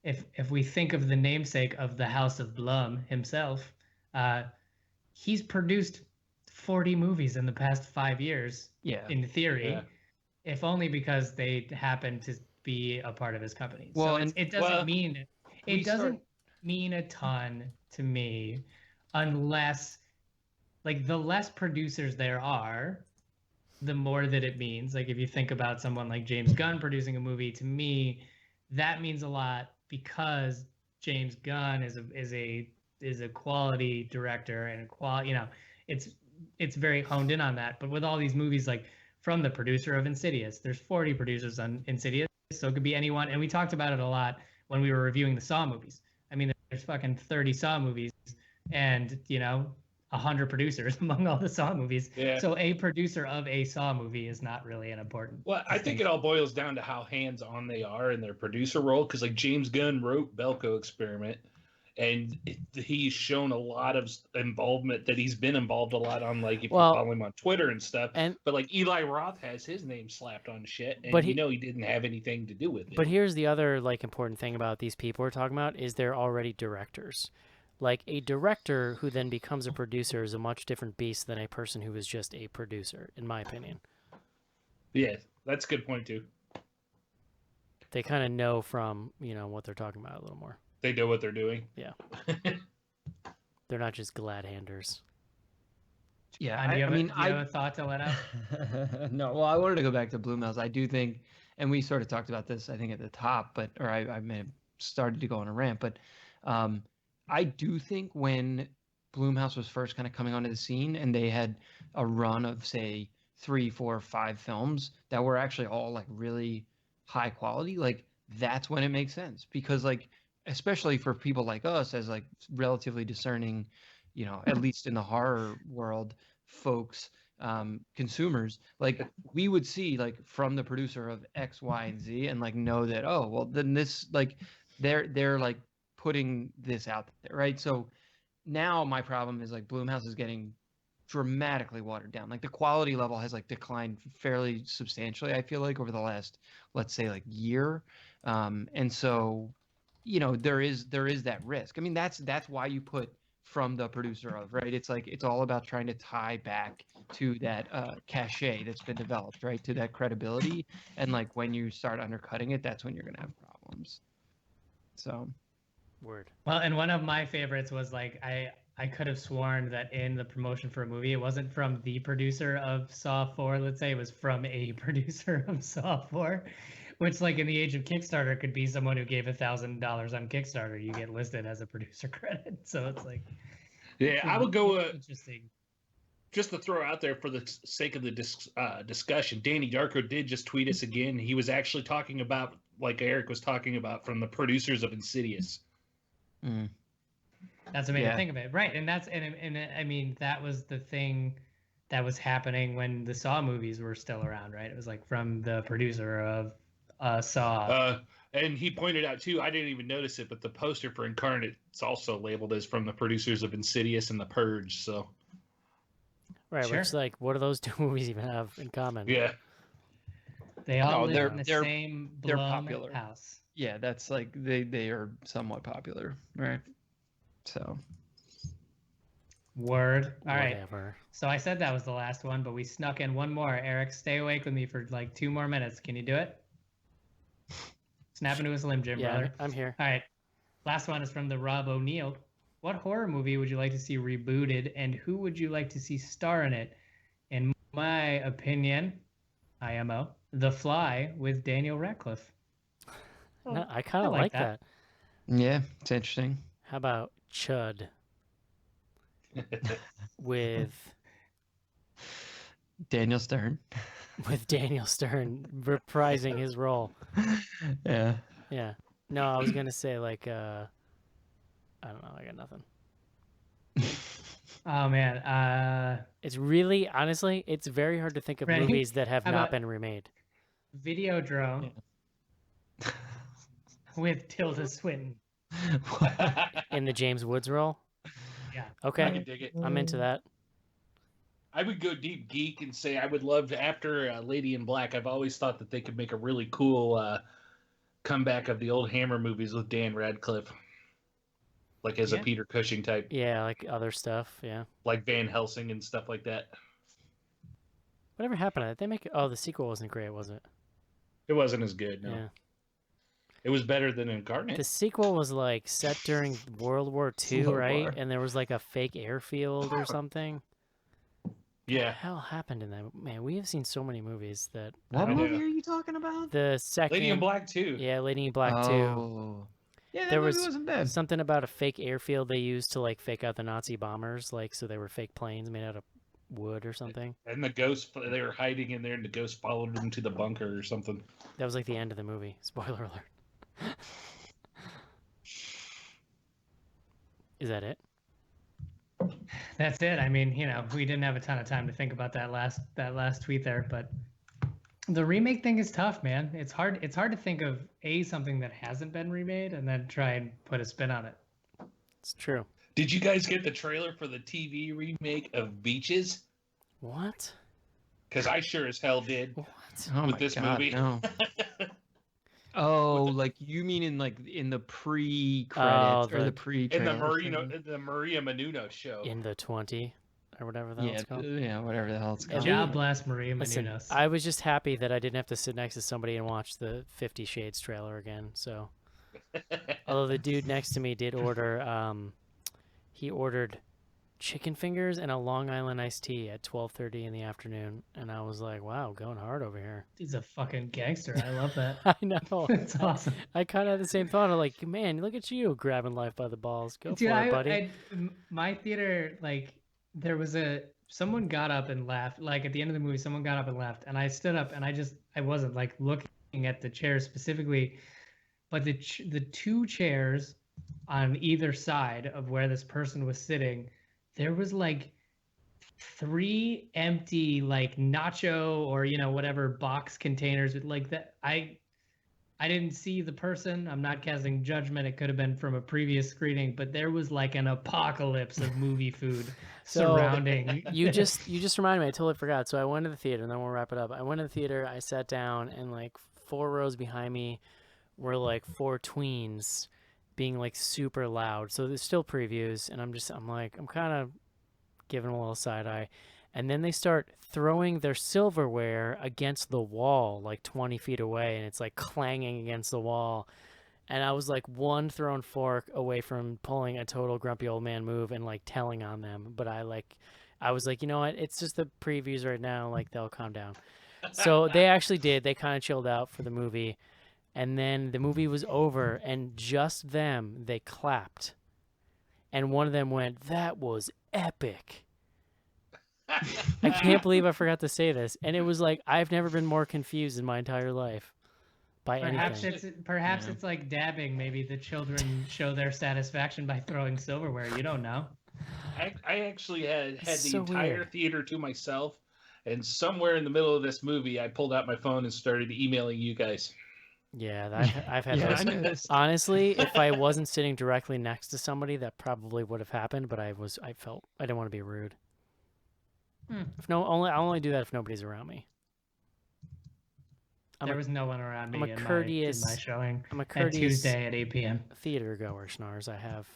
if we think of the namesake of the House of Blum himself, he's produced 40 movies in the past 5 years. Yeah. In theory, if only because they happen to be a part of his company. Well, so it doesn't mean a ton to me. Unless, like, the less producers there are, the more that it means. Like, if you think about someone like James Gunn producing a movie, to me, that means a lot because James Gunn is a quality director and it's very honed in on that. But with all these movies, like from the producer of Insidious, there's 40 producers on Insidious, so it could be anyone. And we talked about it a lot when we were reviewing the Saw movies. I mean, there's fucking 30 Saw movies. And 100 producers among all the Saw movies. Yeah. So a producer of a Saw movie is not really an important. Well, I think it all boils down to how hands-on they are in their producer role. Because like James Gunn wrote Belko Experiment, and he's shown a lot of involvement. That he's been involved a lot on, like if you follow him on Twitter and stuff. But like Eli Roth has his name slapped on shit, and he didn't have anything to do with it. But here's the other like important thing about these people we're talking about is they're already directors. Like, a director who then becomes a producer is a much different beast than a person who is just a producer, in my opinion. Yeah, that's a good point, too. They kind of know from, what they're talking about a little more. They know what they're doing. Yeah. They're not just glad-handers. Yeah, do you have a thought to let out? No, well, I wanted to go back to Blumhouse. I do think, and we sort of talked about this, I think, at the top, or I may have started to go on a rant, but... I do think when Blumhouse was first kind of coming onto the scene, and they had a run of say 3, 4, 5 films that were actually all like really high quality, like that's when it makes sense, because like especially for people like us as like relatively discerning, at least in the horror world, folks, consumers, like we would see like from the producer of X, Y, and Z and like know that, oh well, then this like they're like putting this out there, right? So now my problem is like Blumhouse is getting dramatically watered down. Like the quality level has like declined fairly substantially, I feel like, over the last, let's say, like year. And so, there is that risk. I mean, that's why you put from the producer of, right? It's like it's all about trying to tie back to that cachet that's been developed, right? To that credibility. And like when you start undercutting it, that's when you're gonna have problems. So Word. Well, and one of my favorites was like I could have sworn that in the promotion for a movie, it wasn't from the producer of Saw 4, let's say, it was from a producer of Saw 4, which like in the age of Kickstarter could be someone who gave $1,000 on Kickstarter. You get listed as a producer credit. So it's like, yeah, I would go interesting. Just to throw out there for the sake of the discussion, Danny Darko did just tweet us again. He was actually talking about, like Eric was talking about, from the producers of Insidious. Mm. That's what made me think of it, right? And that's and I mean that was the thing that was happening when the Saw movies were still around, right? It was like from the producer of Saw. And he pointed out too, I didn't even notice it, but the poster for Incarnate is also labeled as from the producers of Insidious and The Purge. So, right, which like, what do those two movies even have in common? Yeah, they all live in the same they're popular house. Yeah, that's like they are somewhat popular, right? So, word. All Whatever. Right. So I said that was the last one, but we snuck in one more. Eric, stay awake with me for like 2 more minutes. Can you do it? Snap into a Slim Jim, brother. I'm here. All right. Last one is from the Rob O'Neill. What horror movie would you like to see rebooted, and who would you like to see star in it? In my opinion, IMO, The Fly with Daniel Radcliffe. No, I kind of like that. Yeah, it's interesting. How about Chud with Daniel Stern? With Daniel Stern reprising his role. Yeah. Yeah. No, I was gonna say like I don't know. I got nothing. Oh man. It's really, honestly, it's very hard to think of movies that have not been remade. Videodrome with Tilda Swinton. In the James Woods role? Yeah. Okay. I can dig it. I'm into that. I would go deep geek and say I would love to, after Lady in Black, I've always thought that they could make a really cool comeback of the old Hammer movies with Dan Radcliffe. Like as a Peter Cushing type. Yeah, like other stuff, yeah. Like Van Helsing and stuff like that. Whatever happened to that? They make it, oh, the sequel wasn't great, was it? It wasn't as good, no. Yeah. It was better than Incarnate. The sequel was like set during World War II, right? War. And there was like a fake airfield or something. Yeah. What the hell happened in that? Man, we have seen so many movies that... What movie are you talking about? The second... Lady in Black 2. Yeah, Lady in Black 2. Yeah, there wasn't bad. Something about a fake airfield they used to like fake out the Nazi bombers, like so they were fake planes made out of wood or something. And the ghost, they were hiding in there, and the ghost followed them to the bunker or something. That was like the end of the movie. Spoiler alert. Is that it? That's it. I mean, we didn't have a ton of time to think about that last tweet there, but the remake thing is tough, man. It's hard to think of something that hasn't been remade and then try and put a spin on it. It's true. Did you guys get the trailer for the TV remake of Beaches? What? Because I sure as hell did. What? With this movie. No. Oh, like you mean in the pre-credits or the pre-trailer? In the Maria Menounos show. In the 20 or whatever the hell it's called. Yeah, whatever the hell it's called. God bless Maria Listen, Menounos. I was just happy that I didn't have to sit next to somebody and watch the 50 Shades trailer again. So, although the dude next to me did order, he ordered chicken fingers and a Long Island iced tea at 12:30 in the afternoon, and I was like, wow, going hard over here. He's a fucking gangster. I love that. I know. It's awesome. I kind of had the same thought of like, man, look at you grabbing life by the balls. Go Dude, for it, buddy. My theater, like, there was someone got up and left. Like, at the end of the movie, someone got up and left, and I stood up, and I wasn't like looking at the chairs specifically, but the two chairs on either side of where this person was sitting, there was like 3 empty like nacho or whatever box containers with like that. I didn't see the person. I'm not casting judgment. It could have been from a previous screening, but there was like an apocalypse of movie food surrounding. You just reminded me. I totally forgot. So I went to the theater, and then we'll wrap it up. I went to the theater. I sat down, and like 4 rows behind me were like 4 tweens being like super loud. So there's still previews, and I'm kind of giving a little side eye. And then they start throwing their silverware against the wall like 20 feet away, and it's like clanging against the wall. And I was like one thrown fork away from pulling a total grumpy old man move and like telling on them. But I was like, you know what? It's just the previews right now. Like, they'll calm down. So they actually did. They kind of chilled out for the movie. And then the movie was over, and just them, they clapped. And one of them went, "That was epic." I can't believe I forgot to say this. And it was like, I've never been more confused in my entire life by anything. Perhaps it's like dabbing. Maybe the children show their satisfaction by throwing silverware. You don't know. I actually had the so entire weird. theater to myself, and somewhere in the middle of this movie, I pulled out my phone and started emailing you guys. Yeah, I've had those. Honestly, if I wasn't sitting directly next to somebody, that probably would have happened. But I didn't want to be rude. I'll only do that if nobody's around me. There was no one around me. I'm a courteous. In my showing. I'm a courteous Tuesday at 8 p.m. theater goer, Schnars. I have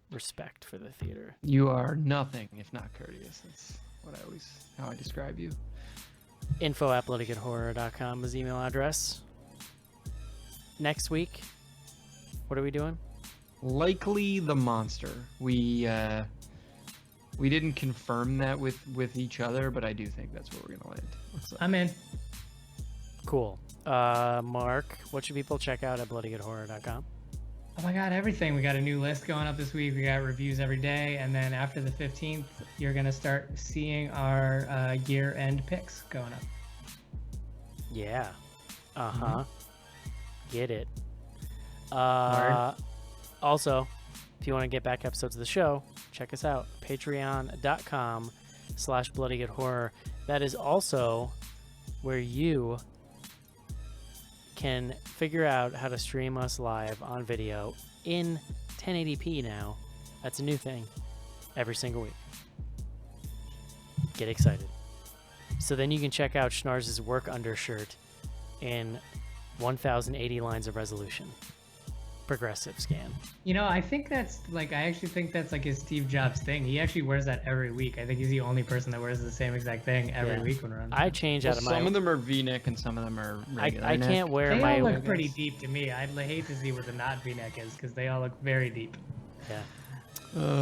respect for the theater. You are nothing if not courteous. That's how I describe you. info@bloodygoodhorror.com is the email address. Next week, what are we doing? Likely the monster. We didn't confirm that with each other, but I do think that's where we're gonna land. I'm in. Cool. Mark, what should people check out at bloodygoodhorror.com? Oh my God, everything. We got a new list going up this week. We got reviews every day. And then after the 15th, you're going to start seeing our year-end picks going up. Yeah. Uh-huh. Mm-hmm. Get it. Word. Also, if you want to get back episodes of the show, check us out. Patreon.com/bloodygoodhorror. That is also where you can figure out how to stream us live on video in 1080p now. That's a new thing every single week. Get excited. So then you can check out Schnars' work undershirt in 1080 lines of resolution. Progressive scan. I think that's like, I actually think that's like his Steve Jobs thing. He actually wears that every week. I think he's the only person that wears the same exact thing every week when we're on. I change out of my. Some of them are V-neck and some of them are regular I neck. can't wear they my. all look pretty deep to me. I'd hate to see what the not V-neck is because they all look very deep. Yeah.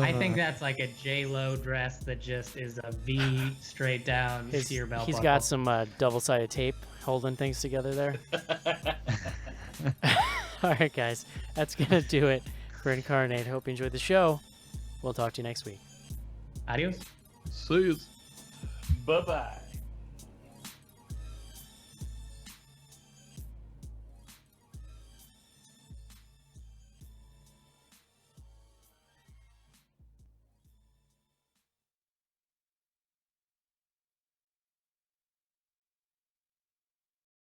I think that's like a J-Lo dress that just is a V straight down sheer belt He's buckle. got some double-sided tape holding things together there. All right, guys. That's going to do it for Incarnate. Hope you enjoyed the show. We'll talk to you next week. Adios. See you. Bye-bye.